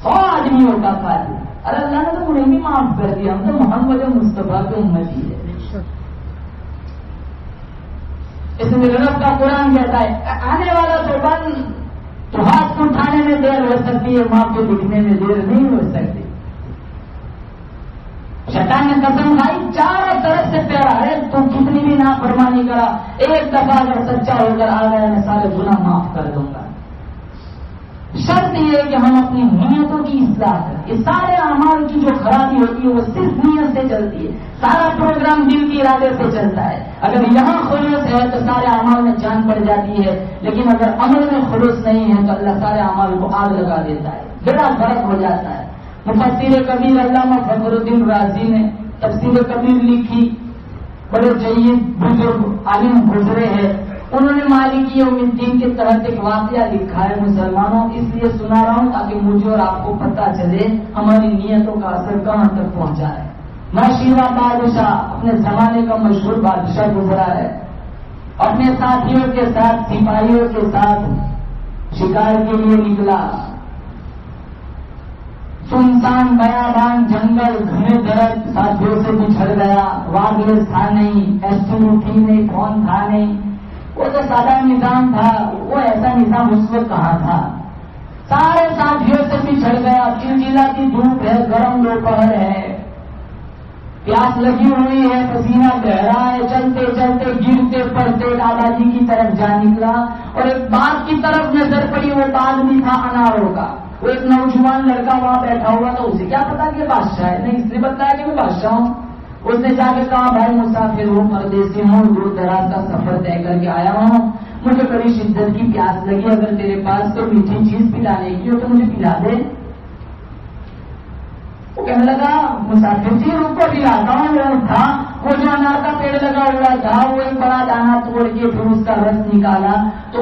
100 آدمیوں کا قاتل, ارے اللہ نے تو انہیں بھی معاف کر دیا, ہم تو محمد مصطفیٰ کے امتی ہے. اس میں رب کا قرآن کہتا ہے آنے والا تو بند، تو ہاتھ کو اٹھانے میں دیر ہو سکتی ہے، ماں کو لکھنے میں دیر نہیں ہو سکتی۔ شیطان نے قسم کھائی چاروں طرف سے پیارا ہے، تو کتنی بھی نافرمانی کرا، ایک دفعہ اگر سچا ہو کر آ گیا میں سارے گناہ معاف کر دوں گا۔ شرط یہ ہے کہ ہم اپنی نیتوں کی اصلاح کریں۔ یہ سارے اعمال کی جو خرابی ہوتی ہے وہ صرف نیت سے چلتی ہے، سارا پروگرام دل کے ارادے سے چلتا ہے۔ اگر یہاں خلوص ہے تو سارے اعمال میں جان پڑ جاتی ہے، لیکن اگر عمل میں خلوص نہیں ہے تو اللہ سارے اعمال کو آگ لگا دیتا ہے، بڑا فرق ہو جاتا ہے۔ مفسر کبیر علامہ فخر الدین رازی نے تفسیر کبیر لکھی، بڑے جید بزرگ عالم گزرے ہیں، انہوں نے مالکی یوم الدین کے تحت ایک واقعہ لکھا ہے مسلمانوں، اس لیے سنا رہا ہوں تاکہ مجھے اور آپ کو پتہ چلے ہماری نیتوں کا اثر کہاں تک پہنچا ہے۔ نوشیرہ بادشاہ اپنے زمانے کا مشہور بادشاہ گزرا ہے، اپنے ساتھیوں کے ساتھ سپاہیوں کے ساتھ شکار کے لیے نکلا۔ سنسان بیابان جنگل گھنے درخت ساتھیوں سے بچھڑ گیا، واگلس تھا نہیں، ایسٹیو تھی نہیں، فون تھا نہیں، وہ تو سادہ نظام تھا، وہ ایسا نظام اس وقت کہاں تھا۔ سارے ساتھیوں سے بچھڑ گیا، چلچلاتی دھوپ ہے، گرم دوپہر ہے، پیاس لگی ہوئی ہے، پسینہ بہ رہا ہے، چلتے چلتے گرتے پڑتے دادا جی کی طرف جا نکلا اور ایک باغ کی طرف نظر پڑی، وہ باغ بھی تھا اناروں کا، وہ ایک نوجوان لڑکا وہاں بیٹھا ہوا تھا، اسے کیا پتا کہ بادشاہ ہے، نہیں اس نے بتایا کہ میں بادشاہ ہوں۔ اس نے جا کے کہا بھائی مسافر ہوں، پردیسی ہوں، دور دراز کا سفر طے کر کے آیا ہوں، مجھے بڑی شدت کی پیاس لگی، اگر تیرے پاس کوئی میٹھی چیز پلانے کی ہو تو مجھے پلا دے۔ وہ کہنے لگا مسافر جی روپ کو پلاتا ہوں، وہ تھا وہ جو انار کا پیڑ لگا ہوا تھا، وہ ایک بڑا دانا توڑ کے پھر اس کا رس نکالا تو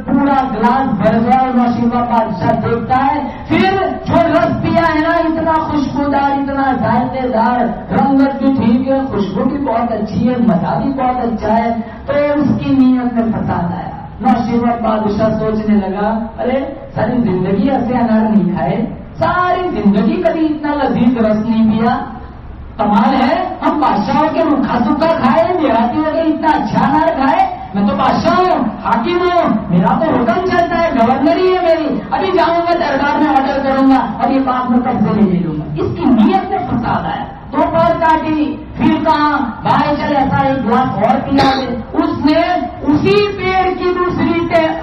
پورا گلاس بھر گیا، اور نوشیرہ بادشاہ دیکھتا ہے پھر جو رس پیا ہے نا اتنا خوشبودار، اتنا ذائقے دار، رنگت بھی ٹھیک ہے، خوشبو بھی بہت اچھی ہے، مزہ بھی بہت اچھا ہے، تو اس کی نیت میں فساد آیا۔ نوشیرہ بادشاہ سوچنے لگا ارے ساری زندگی ایسے انار نہیں کھائے، ساری زندگی کبھی اتنا لذیذ رس نہیں پیا، کمال ہے ہم بادشاہوں کے روکھا سکھا کھائے، دیہاتی ہو کے اتنا اچھا انار کھائے، میں تو بادشاہ ہوں، حاکم ہوں، میرا تو حکم چلتا ہے، گورنری ہے میری، ابھی جاؤں گا دربار میں آرڈر کروں گا اور یہ بات میں قبضے لے لوں گا۔ اس کی نیت میں فساد آیا، دو بار کاٹی، پھر کہاں بھائی چل ایسا ایک گلاس اور پیا دے، اس نے اسی پیڑ کی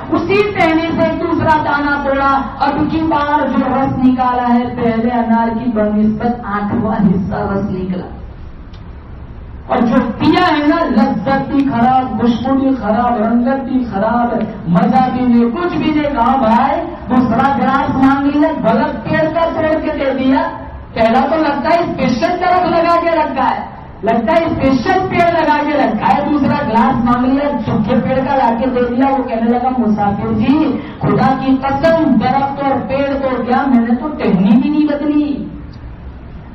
اسی ٹہنی سے دوسرا دانا توڑا، اب کی بار جو رس نکالا ہے پہلے انار کی بنسبت 8واں حصہ رس نکلا، اور جو پیا ہے نا لذت بھی خراب، خوشبو بھی خراب، رنگت بھی خراب، مزہ بھی نہیں، کچھ بھی نہیں۔ کہا بھائی دوسرا گلاس مانگ لیا، غلط پیڑ کا توڑ کے دے دیا، پہلا تو لگتا ہے اسپیشل طرف لگا کے رکھا ہے، لگتا ہے اسپیشل پیڑ لگا کے رکھا ہے، دوسرا گلاس مانگ لیا سوکھے پیڑ کا لا کے دے دیا۔ وہ کہنے لگا مسافر جی خدا کی قسم درخت اور پیڑ تو کیا میں نے تو ٹہنی بھی نہیں بدلی،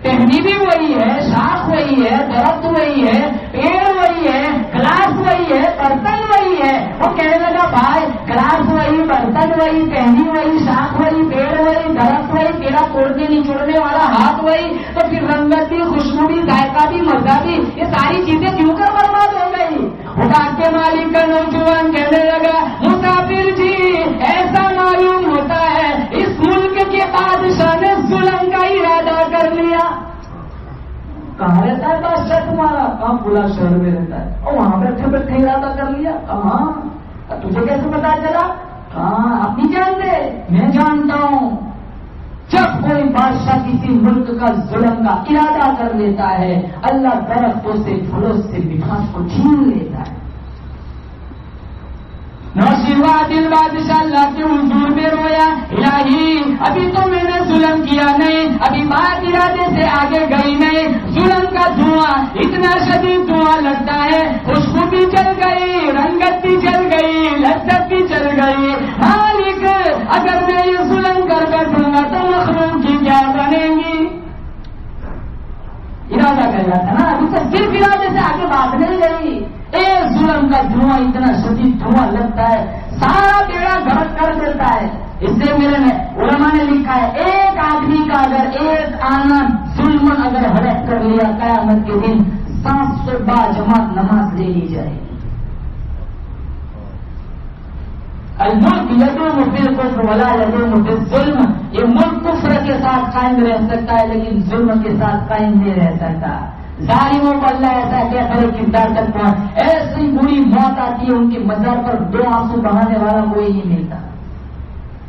ٹہنی بھی وہی ہے، شاخ وہی ہے، درخت وہی ہے، پیڑ وہی ہے، گلاس وہی ہے، برتن وہی ہے۔ وہ کہنے لگا بھائی گلاس وہی، برتن وہی، ٹہنی وہی، شاخ وہی، پیڑ وہی، درخت وہی، تیرا توڑنے نہیں چھوڑنے والا ہاتھ وہی، تو پھر رنگت بھی، خوشبو بھی، ذائقہ بھی، مزہ بھی، یہ ساری چیزیں کیوں کر برباد ہو گئی؟ اٹھا کے مالک کا نوجوان کہنے لگا مسافر جی ایسا معلوم ہوتا ہے اس ملک کے بادشاہ نے ظلم کا ارادہ کر لیا۔ کہاں رہتا ہے بادشاہ تمہارا؟ کہاں پورا شہر میں رہتا ہے، اور وہاں بیٹھے بیٹھے ارادہ کر لیا۔ کہاں تجھے کیسے پتا چلا؟ کہاں آپ نہیں جانتے، میں جانتا ہوں۔ جب کوئی بادشاہ کسی ملک کا ظلم کا ارادہ کر لیتا ہے اللہ درختوں سے پھلوں سے مٹھاس کو چھین لیتا ہے۔ نوشیرہ دل بادشاہ اللہ کے حضور میں رویا، الہی ابھی تو میں نے ظلم کیا نہیں، ابھی بات ارادے سے آگے گئی نہیں، ظلم کا دھواں اتنا شدید دھواں لگتا ہے، خوشبو بھی چل گئی، رنگت بھی چل گئی، لذت بھی چل گئی، مالک اگر میں یہ ظلم کر بیٹھوں گا تو مخلوق کی کیا بنے گی؟ ارادہ کر رہا تھا نا، ابھی تو صرف ارادے سے آگے بات نہیں گئی، ایک ظلم کا دھواں اتنا شدید دھواں لگتا ہے سارا بیڑا گھرک کر دیتا ہے۔ اس سے میرے علماء نے لکھا ہے ایک آدمی کا اگر ایک آنا ظلم اگر ہڑپ کر لیا قیامت کے دن 700 با جماعت نماز لے لی جائے گی۔ الملک یدوم فی الکفر ولا یدوم فی الظلم، یہ ملک کفر کے ساتھ قائم رہ سکتا ہے لیکن ظلم کے ساتھ قائم نہیں رہ سکتا. ظالموں کو اللہ ایسا کہتا ہے کردار تک پہنچ، ایسی بری موت آتی ہے ان کے مزار پر 2 آنسو بہانے والا کوئی نہیں ملتا.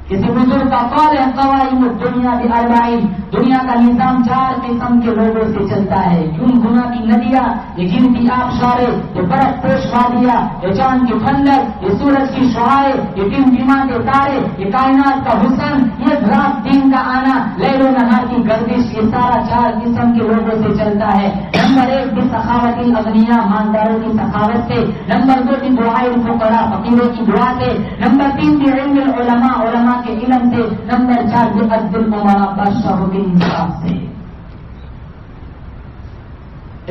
کسی بزرگ کا قول ہے قوائم الدنیا باربعین، دنیا کا نظام 4 قسم کے لوگوں سے چلتا ہے. یوں گناہ کی ندیاں، یہ گنتی آبشارے، یہ برف پوش وادیاں، یہ چاند کی ٹھنڈک، یہ سورج کی شعاعیں، یہ ٹمٹما کے تارے، یہ کائنات کا حسن، یہ رات دن کا آنا، لیل و نہار کی گردش، یہ سارا 4 قسم کے لوگوں سے چلتا ہے. نمبر 1 کی سخاوت الاغنیاء، مالداروں کی سخاوت سے. نمبر 2 کی دعائے الفقراء، فقیروں کی دعا سے. نمبر 3 کی علم العلماء، علماء کے علم سے. نمبر 4 کے عدل الامراء، بادشاہوں کے انصاف سے.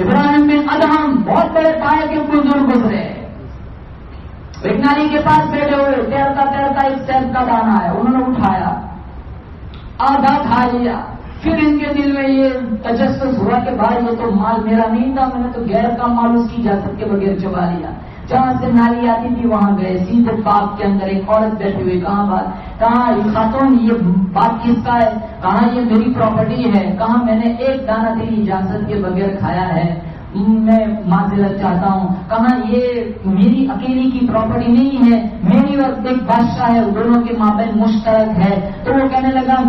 ابراہیم بن ادہم بہت بڑے پائے کے بزرگ گزرے، ایک نالی کے پاس بیٹھے ہوئے، تیرتا تیرتا ایک سیب کا دانہ ہے، انہوں نے اٹھایا، آدھا کھا لیا. پھر ان کے دل میں یہ تجسس ہوا کہ بھائی یہ تو مال میرا نہیں تھا، میں نے تو غیر کا مال اس کی اجازت کے بغیر چبا لیا. جہاں سے نالی آتی تھی وہاں گئے، سیدھے باغ کے اندر ایک عورت بیٹھی ہوئی، کہاں یہ خاتون یہ بات کس کا ہے؟ کہاں یہ میری پراپرٹی ہے، کہاں میں نے ایک دانہ تیری اجازت کے بغیر کھایا ہے، میں معذرت چاہتا ہوں. کہاں یہ میری اکیلی کی پراپرٹی نہیں ہے، میری اور ایک بادشاہ ہے، دونوں کے مابین مشترک ہے. تو وہ کہنے لگا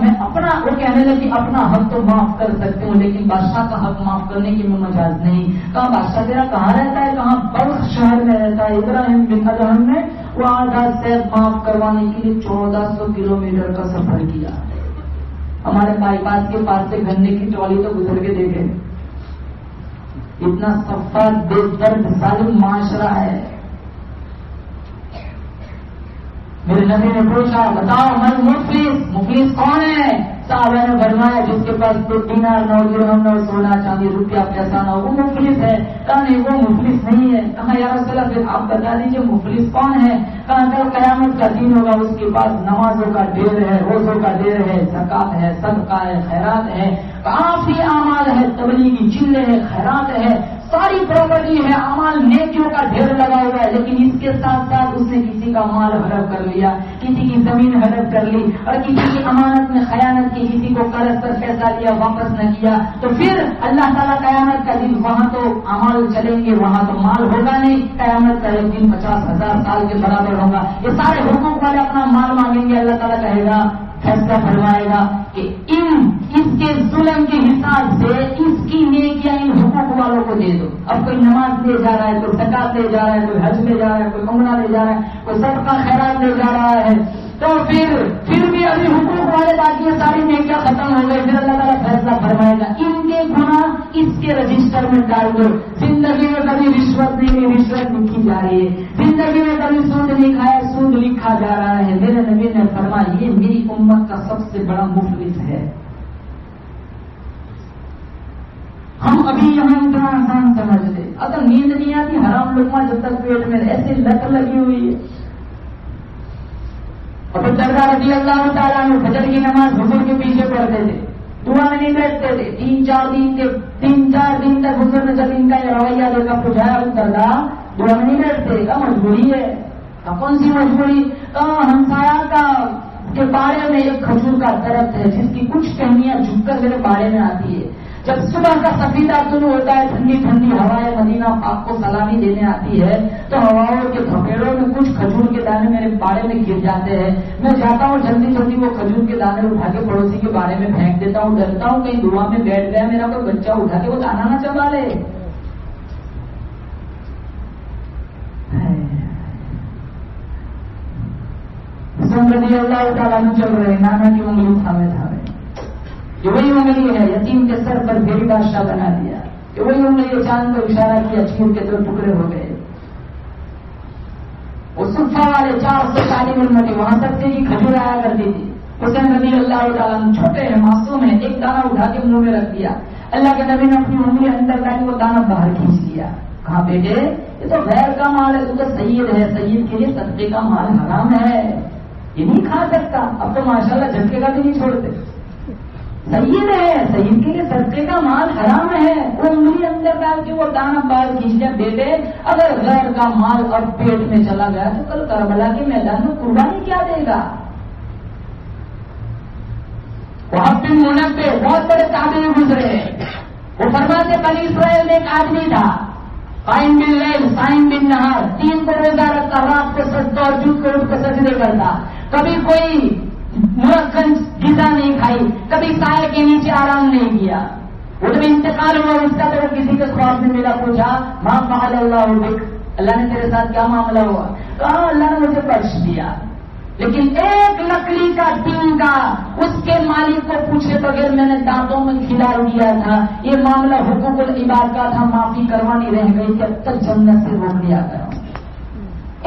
وہ کہنے لگی اپنا حق تو معاف کر سکتے ہوں لیکن بادشاہ کا حق معاف کرنے کی میں مجاز نہیں. کہاں بادشاہ تیرا کہاں رہتا ہے؟ کہاں بلخ شہر میں رہتا ہے. ابراہیم بن ادہم نے وہ آدھا سیب معاف کروانے کے لیے 1400 کلومیٹر کا سفر کیا. ہمارے بائی پاس کے پاس سے گنے کی ٹرالی تو گزر کے دیکھے، اتنا سفر بے درد ظالم معاشرہ ہے. میرے نبی نے پوچھا بتاؤ من مفلس کون ہے؟ صحابہ نے فرمایا جس کے پاس 2 دینار 9 درہم 9 سونا چاندی روپیہ پیسہ نہ ہو وہ مفلس ہے. کہا نہیں وہ مفلس نہیں ہے. کہا یا رسول اللہ پھر آپ بتا دیجیے مفلس کون ہے؟ کہا کل قیامت کا دن ہوگا، اس کے پاس نمازوں کا ڈھیر ہے، روزوں کا ڈھیر ہے، زکات ہے، صدقہ ہے، خیرات ہے، کافی اعمال ہے، تبلیغی چلے ہے، خیرات ہے، ساری پراپرٹی ہے، اعمال نیکیوں کا ڈھیر لگا ہوا ہے، لیکن اس کے ساتھ ساتھ اس نے کسی کا مال ہڑپ کر لیا، کسی کی زمین ہڑپ کر لی، اور کسی کی امانت میں خیانت کی، کسی کو قرض پر پیسہ لیا واپس نہ کیا. تو پھر اللہ تعالیٰ قیامت کا دن وہاں تو اعمال چلیں گے، وہاں تو مال ہوگا نہیں. قیامت کا ایک دن 50,000 سال کے برابر ہوگا. یہ سارے حقوق والے اپنا مال مانگیں گے، اللہ تعالیٰ کہے گا، فیصلہ فرمائے گا کہ اس کے ظلم کے حساب سے اس کی نیکیاں ان حقوق والوں کو دے دو. اب کوئی نماز لے جا رہا ہے، کوئی زکات لے جا رہا ہے، کوئی حج لے جا رہا ہے، کوئی عمرہ لے جا رہا ہے، کوئی صدقہ خیرات لے جا رہا ہے، تو پھر بھی ابھی حقوق والے باقی یہ ساری نیکیاں ختم ہو گئی. پھر اللہ تعالیٰ فیصلہ فرمائے گا ان کے گناہ اس کے رجسٹر میں ڈال دو. زندگی میں کبھی رشوت نہیں، رشوت لکھی جا رہی ہے. زندگی میں کبھی سود نہیں کھایا، سود لکھا جا رہا ہے. میرے نبی نے فرمایا یہ میری امت کا سب سے بڑا مفلس ہے. ہم ابھی یہاں اتنا آسان سمجھتے، اگر نیند نہیں آتی حرام لقمہ جب تک پیٹ میں ایسے لت لگی ہوئی ہے. اور پھر درگاہ رضی اللہ تعالیٰ عنہ فجر کی نماز حضور کے پیچھے پڑھتے تھے، دعا میں نہیں بیٹھتے تھے. 3-4 دن تک حضور نے جب ان کا یہ رویہ دیکھا پوچھایا اس درگاہ دعا میں نہیں بیٹھتے. کہا مجبوری ہے. کون سی مجبوری؟ کہا ہمسایہ کا کے بارے میں ایک کھجور کا درخت ہے جس کی کچھ ٹہنیاں جھک کر میرے بارے میں آتی ہے. جب صبح کا سفیدہ شروع ہوتا ہے، ٹھنڈی ٹھنڈی ہوائیں مدینہ پاک کو سلامی دینے آتی ہے، تو ہواؤں کے تھپیڑوں میں کچھ کھجور کے دانے میرے باڑے میں گر جاتے ہیں. میں جاتا ہوں جلدی جلدی وہ کھجور کے دانے اٹھا کے پڑوسی کے بارے میں پھینک دیتا ہوں. ڈرتا ہوں کہیں دعا میں بیٹھ گیا میرا کوئی بچہ اٹھا کے وہ دانا نہ چبا لے. رضی اللہ تعالیٰ چل رہے نانا کی انگلی تھامے تھامے. یہ وہی انگلی ہے یتیم کے سر پر بھیڑی بادشاہ بنا دیا. یہ وہی انگلی چاند کو اشارہ کیا، چین کے 2 ٹکڑے ہو گئے. وہ صفا والے 400 طالب علم تھے، وہاں سب سے کی کھجور آیا کرتی تھی. حسین رضی اللہ تعالیٰ چھوٹے ہیں، معصوم ہیں، ایک دانہ اٹھا کے منہ میں رکھ دیا. اللہ کے نبی نے اپنی انگلی اندر ڈالی، وہ دانہ باہر کھینچ لیا. کہاں بیٹے یہ تو غیر کا مال ہے، تو سید ہے، سید کے لیے صدقے کا مال حرام ہے، یہ نہیں کھا سکتا. اب تو ماشاءاللہ جھٹکے کا بھی نہیں چھوڑتے. سید ہے، سید کے لیے صدقے کا مال حرام ہے، وہ انگلی اندر ڈال کے وہ دانا باہر کھینچنے دے دے. اگر غیر کا مال اور پیٹ میں چلا گیا تو کل کربلا کے میدان میں قربانی کیا دے گا؟ وہاں بن منبہ بہت بڑے تابعی گزرے. وہ فرماتے بنی اسرائیل میں ایک آدمی تھا، قائم باللیل صائم بالنہار، 3 کو روزہ رکھتا، رات کو سجدہ اور جھوٹ کو اٹھ کر سجدے کرتا، کبھی کوئی مرکن غذا نہیں کھائی، کبھی سائے کے نیچے آرام نہیں کیا. وہ جب انتقال ہوا اس کا تو کسی کے خواب میں ملا، پوچھا ماں فعل اللہ بک، اللہ نے تیرے ساتھ کیا معاملہ ہوا؟ کہا اللہ نے مجھے بخش دیا، لیکن ایک لکڑی کا دن کا اس کے مالک کو پوچھے بغیر میں نے دانتوں میں کھلال دیا تھا. یہ معاملہ حقوق العباد کا تھا، معافی کروانی رہ گئی، جب تک جنت سے روک لیا کرو.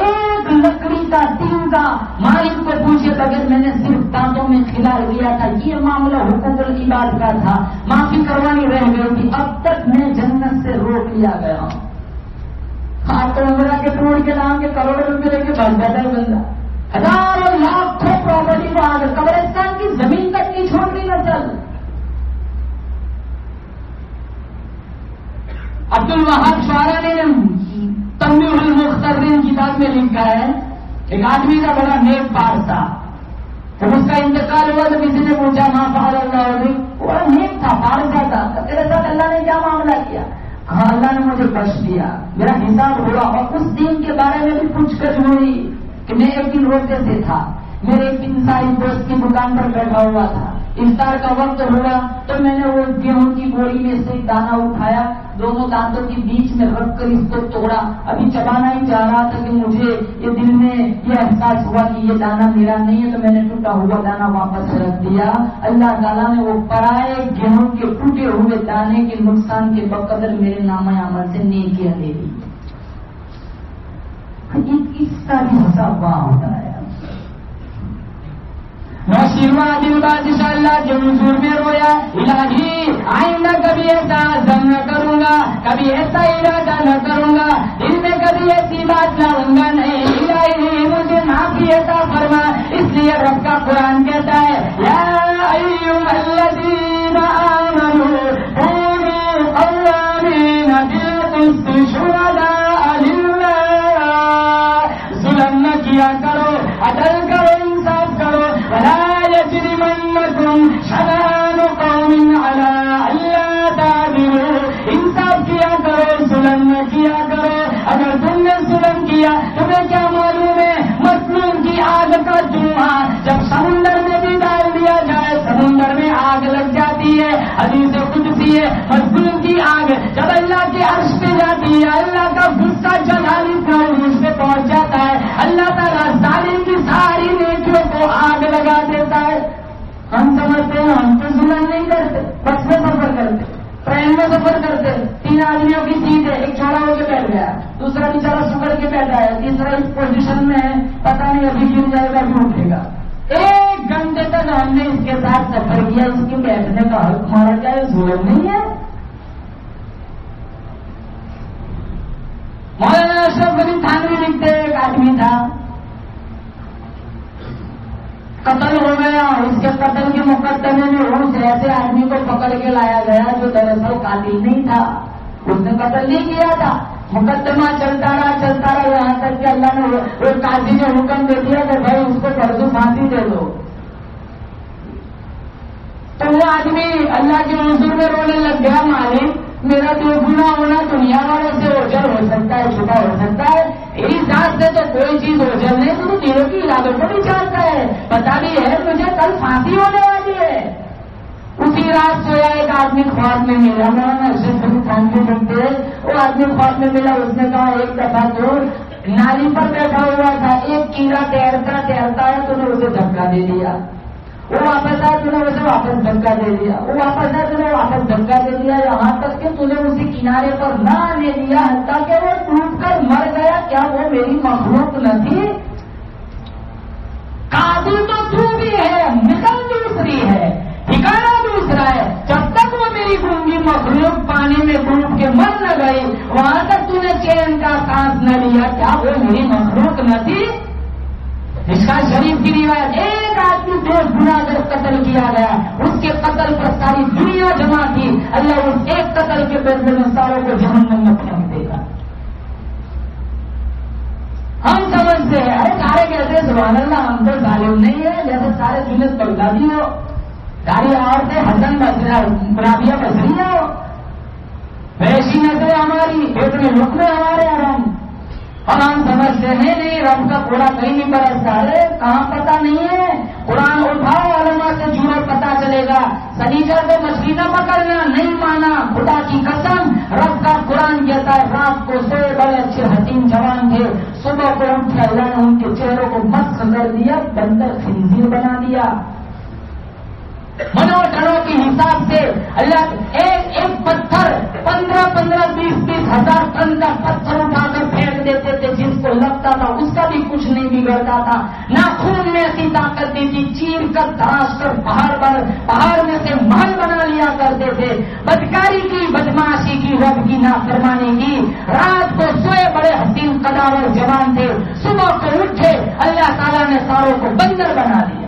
ایک لکڑی کا دن کا مالک کو پوچھے بغیر میں نے صرف دانتوں میں کھلال دیا تھا، یہ معاملہ حقوق العباد کا تھا، معافی کروانی رہ گئی تھی، اب تک میں جنت سے روک لیا گیا. آپ تو عمرہ کے ٹوڑ کے نام کے کروڑوں روپے لے کے بھاگ جاتا ہے بندہ، ہزاروں لاکھوں پراپرٹی کو آگے قبرستان کی زمین تک نہیں چھوڑ دی نسل. عبد الوہاب شعراء نے تنبیہ المخترین کتاب میں لکھا ہے، ایک آدمی کا بڑا نیک پاس تھا، جب اس کا انتقال ہوا تو کسی نے پوچھا ماں فعل اللہ علیہ، وہ بڑا نیک تھا، پارسا تھا، تیرے ساتھ اللہ نے کیا معاملہ کیا؟ ہاں اللہ نے مجھے بخش دیا، میرا حساب ہوا. اور اس دن کے بارے میں بھی پوچھ کر ہوئی کہ میں ایک دن روزے سے تھا، میرے ایک انصاری دوست کی دکان پر بیٹھا ہوا تھا، افطار کا وقت ہوا تو میں نے وہ گیہوں کی بوری میں سے دانا اٹھایا، دونوں دانتوں کے بیچ میں رکھ کر اس کو توڑا، ابھی چبانا ہی چاہ رہا تھا کہ مجھے یہ دل میں یہ احساس ہوا کہ یہ دانا میرا نہیں ہے، تو میں نے ٹوٹا ہوا دانا واپس رکھ دیا. اللہ تعالیٰ نے وہ پرائے گیہوں کے ٹوٹے ہوئے دانے کے نقصان کے بقدر میرے نامہ عمل سے نیکیاں دے دی. اس کا بھی حساب وہاں ہوتا ہے. دل بادشاہ اللہ کے حضور میں رویا، الہی آئندہ کبھی ایسا عزم نہ کروں گا، کبھی ایسا ارادہ نہ کروں گا، دل میں کبھی ایسی بات لاؤں گا نہیں، الہی مجھے معافی عطا فرما. اس لیے رب کا قرآن کہتا ہے یا ایھا الذین آمنوا کونوا قوامین بالقسط شہداء للہ. ظلم نہ کیا کرو، عدل کرو، انصاف کرو. ولا يجرمنكم شنآن قوم على ألا تعدلوا. انصاف کیا کرو، ظلم نہ کیا کرو. اگر تم نے ظلم کیا تمہیں کیا معلوم ہے مظلوم کی آگ کا دھواں جب سمندر میں بھی ڈال دیا جائے سمندر میں آگ لگ جاتی ہے. حدیث قدسی ہے مظلوم کی آگ جب اللہ کے عرش پہ جاتی ہے، اللہ کا غصہ جلالی کا عروج پہ پہنچ جاتا ہے، اللہ تعالیٰ ظالم کی ساری نیکیوں کو آگ لگا دیتا ہے. ہم سمجھتے ہیں ہم تو ظلم نہیں کرتے، بس میں سفر کرتے، ٹرین میں سفر کرتے، 3 آدمیوں کی سیٹ ہے، ایک چھوڑا ہو کے بیٹھ گیا، دوسرا بیچارہ سکڑ کے بیٹھا ہے، تیسرا اس پوزیشن میں ہے پتہ نہیں ابھی گر جائے گا ابھی اٹھے گا. 1 گھنٹے تک ہم نے اس کے ساتھ سفر کیا، اس کے بیٹھنے کا حق ہمارا کیا ہے؟ ظلم نہیں ہے. مولانا اشرف علی تھانوی لکھتے ایک آدمی تھا، قتل ہو گیا، اس کے قتل کے مقدمے میں اس ایسے آدمی کو پکڑ کے لایا گیا جو دراصل قاتل نہیں تھا، اس نے قتل نہیں کیا تھا. مقدمہ چلتا رہا یہاں تک کہ اللہ نے وہ قاضی نے حکم دے دیا کہ بھائی اس کو فرض پھانسی دے دو. تو وہ آدمی اللہ کے حضور میں رونے لگ گیا، مالک میرا جو گناہ ہونا دنیا والوں سے اوجھل ہو سکتا ہے، چھپا ہو سکتا ہے، میری ذات سے تو کوئی چیز اوجھل نہیں، تو دلوں کی علاقوں کو بھی چاہتا ہے، پتا بھی ہے مجھے کل پھانسی ہونے والی ہے. اسی رات سویا ایک آدمی خواب میں ملا، مولانا اشرف علی تھانوی لکھتے وہ آدمی خواب میں ملا، اس نے کہا ایک دفعہ تو نالی پر بیٹھا ہوا تھا، ایک کیڑا تیرتا ہے تو نے اسے دھکا دے دیا، وہ واپس آیا تو نے اسے واپس دھکا دے دیا، وہ واپس آیا تو نے واپس دھکا دے دیا، یہاں تک کہ تجھے اسی کنارے پر نہ آنے دیا حتیٰ کہ وہ ٹوٹ کر مر گیا. کیا وہ میری مخلوق نہ تھی؟ قاتل تو تو بھی ہے، مثل دوسری ہے، ٹھکانا دوسرا ہے. جب تک وہ میری گونگی مخلوق پانی میں ڈوب کے مر نہ گئی وہاں تک تو نے چین کا سانس نہ لیا. کیا وہ میری مخلوق نہ تھی؟ اس کا شریف کی روایت ایک آدمی 2 گناہ اگر قتل قتل کیا گیا، اس کے قتل پر ساری دنیا جمع کی، اللہ اس ایک قتل کے بدلے میں ساروں کو جہنم میں پھینک دے گا۔ ہم سمجھتے ہیں ارے سارے کہتے سبحان اللہ ہم تو ظالم نہیں ہے، جیسے سارے جنت بغدادی ہو، ساری عورتیں حسن رابعہ بصریہ ہو، ویسی نظریں ہماری پیٹ میں لقمے ہمارے حرام، اور ہم سمجھتے ہیں نہیں رب کا کوڑا کہیں نہیں برستا ہے، کہاں پتہ نہیں ہے، قرآن اٹھاؤ علماء سے جھوٹ پتہ چلے گا، سنیچر کو مچھلی نہ پکڑنا، نہیں مانا، خدا کی قسم رب کا قرآن کہتا ہے رات کو سوئے بڑے اچھے حسین جوان تھے، صبح کو اٹھے اللہ نے ان کے چہروں کو مسخ کر دیا، بندر خنزیر بنا دیا۔ منو ڈروں کے حساب سے اللہ ایک پتھر 15-20 ہزار ٹن کا پتھر اٹھا کر پھینک دیتے تھے، جس کو لگتا تھا اس کا بھی کچھ نہیں بگڑتا تھا، نہ خون میں ایسی طاقت دی تھی، چیر کر دھاس کر پہاڑ میں سے محل بنا لیا کرتے تھے، بدکاری کی، بدماشی کی، رب کی نافرمانی کی، رات کو سوئے بڑے حسین قداور جوان تھے، صبح کو اٹھے اللہ تعالیٰ نے ساروں کو بندر بنا دیا۔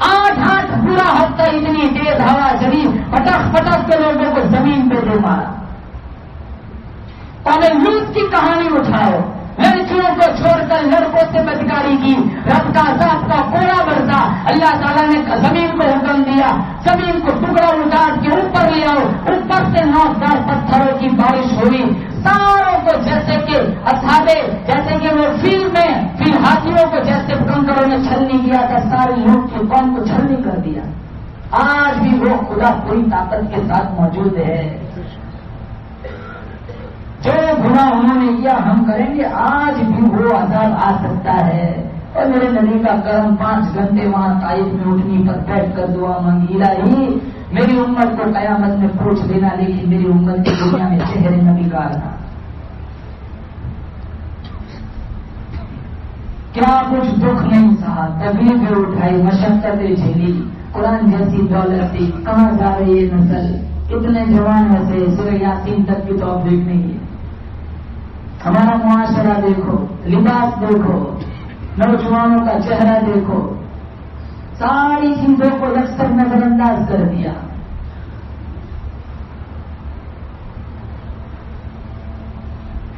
8 پورا ہفتہ اتنی تیز ہوا چلی، پٹک کے لوگوں کو زمین پہ دے مارا۔ پہلے لوط کی کہانی اٹھاؤ، لڑکیوں کو چھوڑ کر لڑکوں سے بدکاری کی، رب کا عذاب کا کوڑا برسا، اللہ تعالیٰ نے زمین کو حکم دیا، زمین کو ٹکڑا اٹھا کے اوپر لے آؤ، اوپر سے 9 پتھروں کی بارش ہوئی، ساروں کو جیسے کہ اصحابے جیسے کہ وہ فیل ہاتھیوں کو جیسے کنکروں نے چھلنی کیا تھا، ساری لوٹ کی قوم کو چھلنی کر دیا۔ آج بھی وہ خدا پوری طاقت کے ساتھ موجود ہے، جو گناہ انہوں نے کیا ہم کریں گے، آج بھی وہ عذاب آ سکتا ہے۔ اور میرے نبی کا کرم 5 گھنٹے وہاں طائف میں اٹھنی پر بیٹھ کر دعا مانگی، الہی میری امت کو قیامت میں پوچھ دینا، لیکن میری امت کی دنیا میں چہرے نبی کا تھا، کیا کچھ دکھ نہیں سہا، تکلیفیں اٹھائی، مشقتیں جھیلی، قرآن جیسی دولت تھی، کہاں جا رہی ہے نسل، کتنے جوان ایسے سورہ یاسین تک کی توفیق نہیں ہے۔ ہمارا معاشرہ دیکھو، لباس دیکھو، نوجوانوں کا چہرہ دیکھو، ساری چیزوں کو اکثر نظر انداز کر دیا۔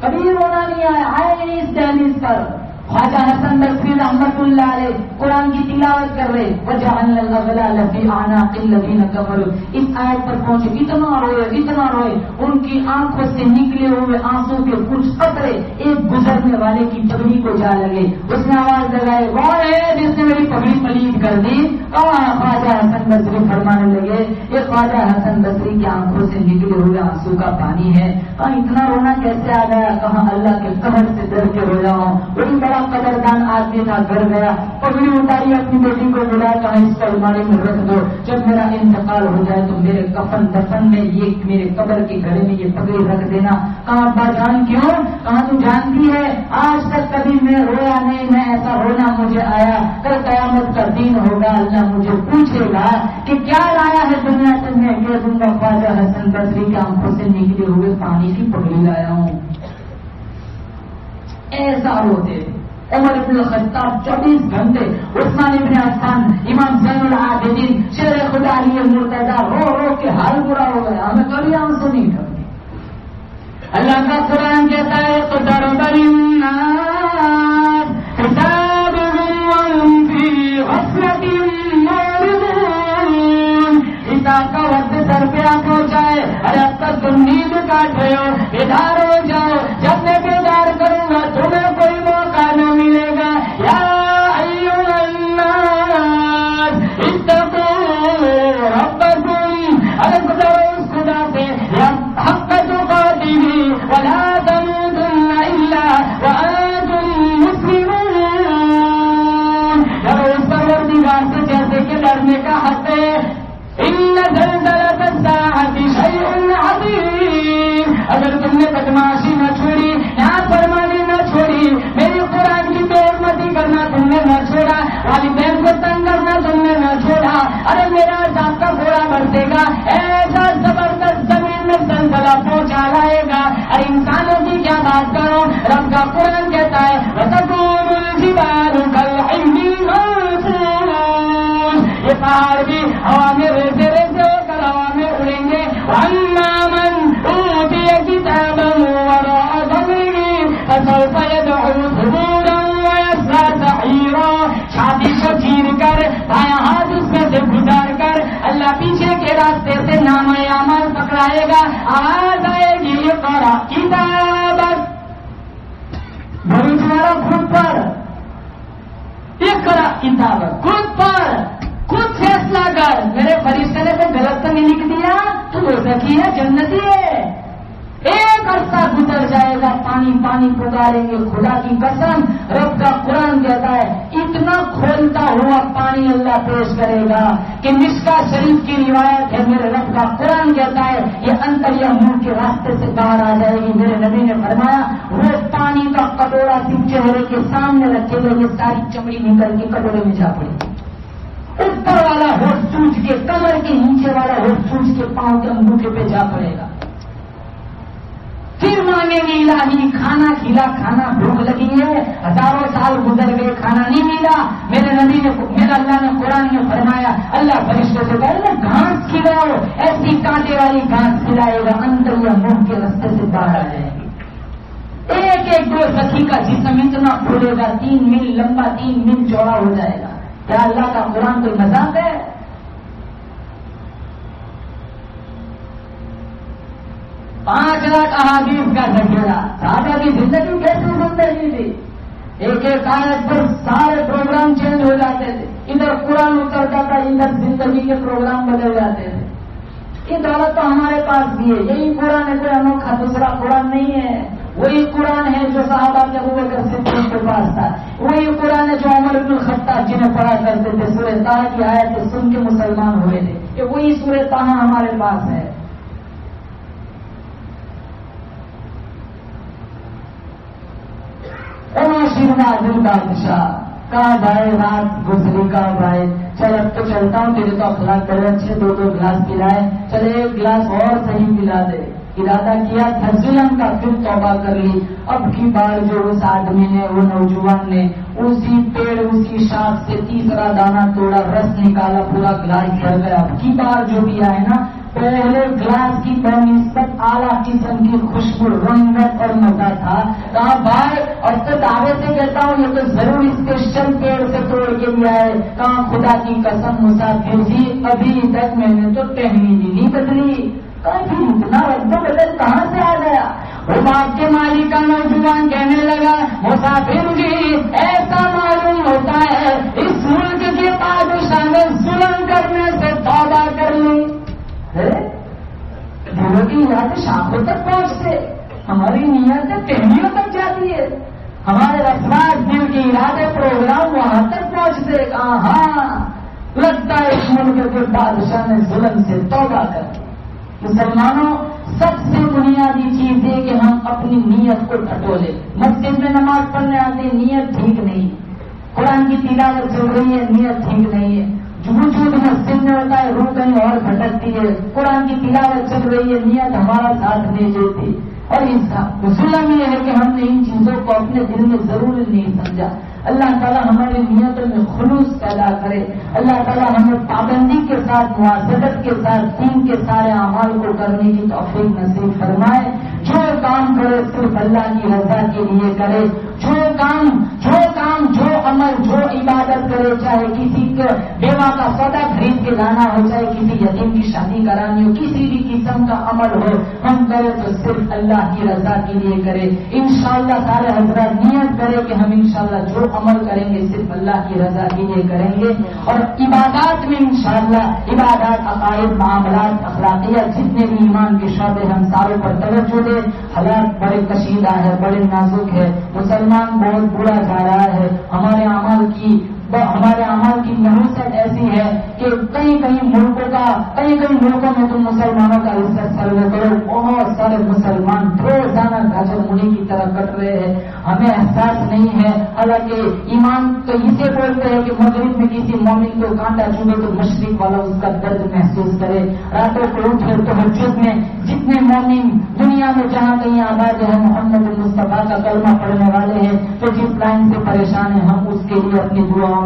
کبھی رونا نہیں آئے نہیں اس دہلیز پر۔ خواجہ حسن بصری رحمت اللہ علیہ قرآن کی تلاوت کر رہے، وَجَعَلْنَا الْأَغْلَالَ فِي أَعْنَاقِ الَّذِينَ كَفَرُوا، اس آیت پر پہنچے، اتنا روئے، ان کی آنکھوں سے نکلے ہوئے آنسو کے کچھ قطرے ایک گزرنے والے کی پگڑی کو جا لگے، اس نے آواز لگائی، کون ہے جس نے میری پگڑی پلید کر دی؟ خواجہ حسن بصری فرمانے لگے، یہ خواجہ حسن بصری کی آنکھوں سے نکلے ہوئے آنسو کا پانی ہے۔ اتنا رونا کیسے آ گیا؟ کہاں اللہ کے قہر سے ڈر کے رو رہا ہوں، بڑی بڑا قدردان آدمی تھا، گھر گیا، پگڑی اتاری، اپنی بیٹی کو بلا کہا اس کو الماری میں رکھ دو، جب میرا انتقال ہو جائے تو میرے کفن دفن میں یہ میرے قبر کے گھڑے میں یہ پگڑی رکھ دینا۔ کہاں ابا جان کیوں؟ کہاں تو جانتی ہے آج تک کبھی میں رویا نہیں، میں ایسا رونا مجھے آیا، کل قیامت کا دن ہوگا، اللہ مجھے پوچھے گا کہ کیا لایا ہے دنیا سے، میں کہہ دوں گا خواجہ حسن بصری کی آنکھوں سے نکلے ہوئے پانی کی پگڑی لایا ہوں۔ ایسا روتے عمر بن الخطاب 24 گھنٹے، عثمان بن عفان، امام زین العابدین، شیر خدا علی مرتضیٰ رو رو کے حال برا ہو گیا، ہمیں کبھی آنسو نہیں کرتے۔ اللہ کا قرآن کہتا ہے اقترب للناس حسابهم وهم في غفلة معرضون، حساب کا وقت سر پہ آ پہنچا ہے، ارے اب تک تم نیند کاٹ رہے ہو، بیدار ہو جاؤ، جب میں بیدار کروں گا تمہیں کوئی موقع نہ ملے گا۔ یا ایھا الناس اتقوا ربکم، ارے ڈرو اس خدا سے، حق تقاتہ ولا تموتن الا وانتم مسلمون، ڈرو اس پروردگار سے جیسے کہ ڈرنے کا حق ہے۔ ان زلزلۃ الساعۃ شیء عظیم، اگر تم نے بدماشی نہ چھوڑی، نافرمانی نہ چھوڑی، میری قرآن کی بے حرمتی کرنا تم نے نہ چھوڑا، والدین کو تنگ کرنا تم نے نہ چھوڑا، ارے میرا عذاب کا گھوڑا برسے گا، ایسا زبردست زمین میں زلزلہ پہنچا لائے گا۔ ارے انسانوں کی کیا بات کرو، رب کا قرآن کہتا ہے وَتَكُونُ الْجِبَالُ كَالْعِهْنِ الْمَنفُوشِ، یہ پہاڑ بھی ہوا میں ریزے ریزے ہو کر ہوا میں اڑیں گے. وَأَمَّا مَنْ أُوتِيَ كِتَابَهُ وَرَاءَ ظَهْرِهِ فَسَوْفَ يَدْعُو ثُبُورًا وَيَصْلَىٰ سَعِيرًا. چھاتی کو چیر کر بائیں ہاتھ اس میں سے گزار کر اللہ پیچھے کے راستے سے نام اعمال پکڑائے گا. آواز آئے گی اقرأ کتابک. بھائی تمہارا خود پر اقرأ کتابک، خود پر خود فیصلہ کر. میرے فرشتے نے تو غلط تو نہیں لکھ دیا، تو وہ ذکی ہے، جنتی ہے. ایک عرصہ گزر جائے گا، پانی پانی پکاریں گے. خدا کی قسم رب کا قرآن کہتا ہے اتنا کھولتا ہوا پانی اللہ پیش کرے گا کہ مشکا شریف کی روایت ہے، میرے رب کا قرآن کہتا ہے یہ انتریا منہ کے راستے سے باہر آ جائے گی. میرے نبی نے فرمایا وہ پانی کا کٹورا صرف چہرے کے سامنے رکھے گا، یہ ساری چمڑی نکل کے کٹورے میں جا پڑے گی. اوپر والا ہوش سوج کے، کمر کے نیچے والا ہوش سوج کے پاؤں کے انگوٹھے پہ جا پڑے گا. پھر مانگیں گے الہی کھانا کھلا، کھانا بھوک لگی ہے، ہزاروں سال گزر گئے کھانا نہیں ملا. میرے نبی نے، میرا اللہ نے قرآن میں فرمایا اللہ فرشتے سے کہے گھاس کھلاؤ، ایسی کانٹے والی گھاس کھلائے گا، اندر یا منہ کے راستے سے باہر آ جائے گی. ایک ایک دو سخی کا جسم اتنا کھولے گا، 3 میل لمبا 3 میل چوڑا ہو جائے گا. کیا اللہ کا قرآن کوئی مذاق ہے؟ 5 لاکھ احادیث کا ذخیرہ. صحابہ کی زندگی کیسی زندگی تھی؟ ایک ایک آیت پر سارے پروگرام چینج ہو جاتے تھے. ادھر قرآن اترتا تھا، ادھر زندگی کے پروگرام بدل جاتے تھے. یہ دولت تو ہمارے پاس بھی ہے. یہی قرآن ہے، کوئی انوکھا دوسرا قرآن نہیں ہے. وہی قرآن ہے جو صحابہ کے ابو بکر صدیق کے پاس تھا. وہی قرآن ہے جو عمر بن الخطاب جنہیں پڑھا کرتے تھے. سورہ طٰہٰ کی آیتیں سن کے مسلمان ہوئے تھے. یہ وہی سورہ طٰہٰ ہمارے پاس ہے. دل بادشاہ کہاں جائے، رات گزری کہاں جائے. چل اب تو چلتا ہوں، تیرے تو اخلاق کرے اچھے، 2 گلاس پلائے، چلے 1 گلاس اور صحیح پلا دے. ارادہ کیا تھا ظلم کا، پھر توبہ کر لی. اب کی بار جو اس آدمی نے، وہ نوجوان نے اسی پیڑ اسی شاخ سے تیسرا دانہ توڑا، رس نکالا، پورا گلاس بھر گیا. اب کی بار جو بھی آئے نا، پہلے گلاس کی بنسبت اعلیٰ قسم کی خوشبو، رنگت اور مزہ تھا. کہا بھائی، اور تو دعوے سے کہتا ہوں یہ تو ضرور اسپیشل پیڑ سے توڑ کے لیا ہے. کہاں خدا کی قسم مسافر جی، ابھی تک میں نے تو ٹہنی نہیں بدلی. کافی اتنا رد بدل کہاں سے آ گیا؟ وہ باغ کے مالک کا نوجوان کہنے لگا مسافر جی، ایسا معلوم ہوتا ہے اس ملک کے بادشاہ نے ظلم کرنے سے توبہ کر لی. دلوں کی یاد شاخوں تک پہنچتے، ہماری نیت ٹہنیوں تک جاتی ہے. ہمارے افراد دل کے ارادے پروگرام وہاں تک پہنچتے. ہاں لگتا ہے اس ملک کے بادشاہ نے ظلم سے توبہ کر لی. مسلمانوں، سب سے بنیادی چیز ہے کہ ہم اپنی نیت کو ٹٹولے. مسجد میں نماز پڑھنے آتے ہیں، نیت ٹھیک نہیں ہے. قرآن کی تلاوت چل رہی ہے، نیت ٹھیک نہیں ہے. وجود مسجد میں ہوتا ہے، روح کہیں اور بھٹکتی ہے. قرآن کی تلاوت چل رہی ہے، نیت ہمارا ساتھ نہیں دیتی. اور ظلم یہ ہے کہ ہم نے ان چیزوں کو اپنے دل میں ضرور نہیں سمجھا. اللہ تعالیٰ ہماری نیتوں میں خلوص پیدا کرے. اللہ تعالیٰ ہمیں پابندی کے ساتھ، مواظبت کے ساتھ دین کے سارے اعمال کو کرنے کی توفیق نصیب فرمائے. جو کام کرے صرف اللہ کی رضا کے لیے کرے. جو کام جو عمل جو عبادت کرے، چاہے کسی کے بیوہ کا سودا خرید کے لانا ہو، چاہے کسی یتیم کی شادی کرانی ہو، کسی بھی قسم کا عمل ہو، ہم کرے تو صرف اللہ کی رضا کے لیے کرے. انشاءاللہ سارے حضرات نیت کرے کہ ہم انشاءاللہ جو عمل کریں گے صرف اللہ کی رضا کے لیے کریں گے. اور عبادات میں انشاءاللہ عبادات، عقائد، معاملات، اخلاقیات، جتنے بھی ایمان کے شعبے ہم ساروں پر توجہ دیں. حالات بڑے کشیدہ ہے، بڑے نازک ہے. مسلمان بہت برا جا رہا ہے. ہمارے اعمال کی نحوست ایسی ہے کہ کئی ملکوں میں تم مسلمانوں کا حصہ سروے کرو، بہت سارے مسلمان روزانہ گاجر منی کی طرح طرح کٹ رہے ہیں، ہمیں احساس نہیں ہے۔ حالانکہ ایمان تو اسے بولتے ہیں کہ مغرب میں کسی مومن کو کانٹا چبھے تو مشرق والا اس کا درد محسوس کرے۔ راتوں کو اٹھے تہجد میں جتنے مومن دنیا میں جہاں کہیں آباد ہے محمد مصطفیٰ کا کلمہ پڑھنے والے ہیں، تو جس لائن سے پریشان ہیں ہم اس کے لیے اپنی دعا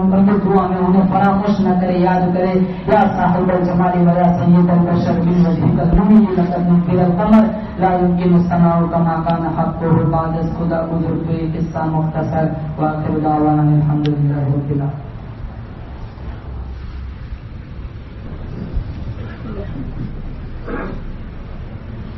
میں انہیں فراموش نہ کرے، یاد کرے۔ یا صاحب الجمال ویا سید البشر بالوجهك النوری لقد نفر القمر لا يمكن السماع كما كان حقه بعد خدا بزرگ قصہ مختصر واخر دعوانا الحمد للہ رب العالمین۔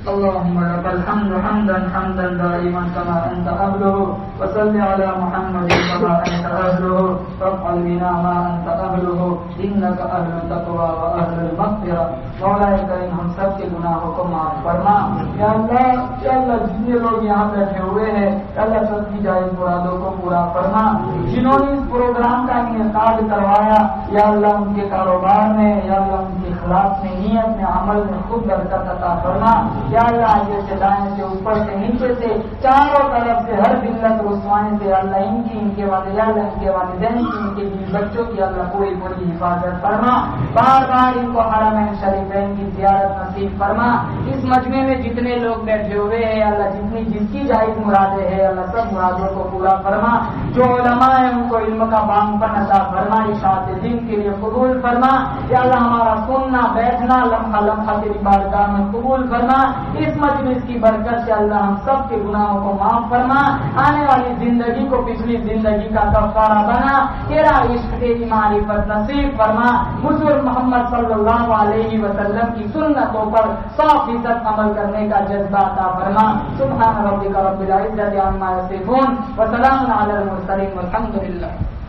اللهم لك الحمد حمدا حمدا دائما كما انت اهله وصل على محمد كما انت اهله وافعل بنا ما انت اهله انك اهل التقوى واهل المغفرة۔ مولا کریم ہم سب کے گناہوں کو معاف فرما۔ یا اللہ جتنے لوگ یہاں بیٹھے ہوئے ہیں اللہ سب کی جائز مرادوں کو پورا فرما۔ جنہوں نے اس پروگرام کا انعقاد کروایا یا اللہ ان کے کاروبار میں، یا اللہ ان کے اخلاص میں، نیت میں، عمل میں خود برکت عطا فرما۔ یا اللہ آگے سے دائیں سے اوپر سے نیچے سے چاروں طرف سے ہر ذلت رسوائی سے اللہ ان کی، ان کے والدین کی، ان کے بیوی بچوں کی اللہ پوری حفاظت فرما۔ بار بار ان کو حرمین شریفین کی زیارت نصیب فرما۔ اس مجمع میں جتنے لوگ بیٹھے ہوئے ہیں اللہ جس کی جائز مرادیں ہیں اللہ سب مرادوں کو پورا فرما۔ جو علماء ہیں ان کو علم کا بام پن عطا فرما، اشاعت دین کے لیے قبول فرما۔ یا اللہ ہمارا سننا بیٹھنا لمحہ لمحہ تیری بارگاہ میں قبول فرما۔ اس مجلس کی برکت سے اللہ ہم سب کے گناہوں کو معاف فرما۔ آنے والی زندگی کو پچھلی زندگی کا کفارہ بنا۔ تیرا عشق تیری معرفت نصیب فرما۔ حضور محمد صلی اللہ علیہ وسلم کی سنتوں پر 100% عمل کرنے کا جذبہ عطا فرما۔ سبحان ربک رب العزت عما یصفون وسلام علی المرسلین والحمد للہ۔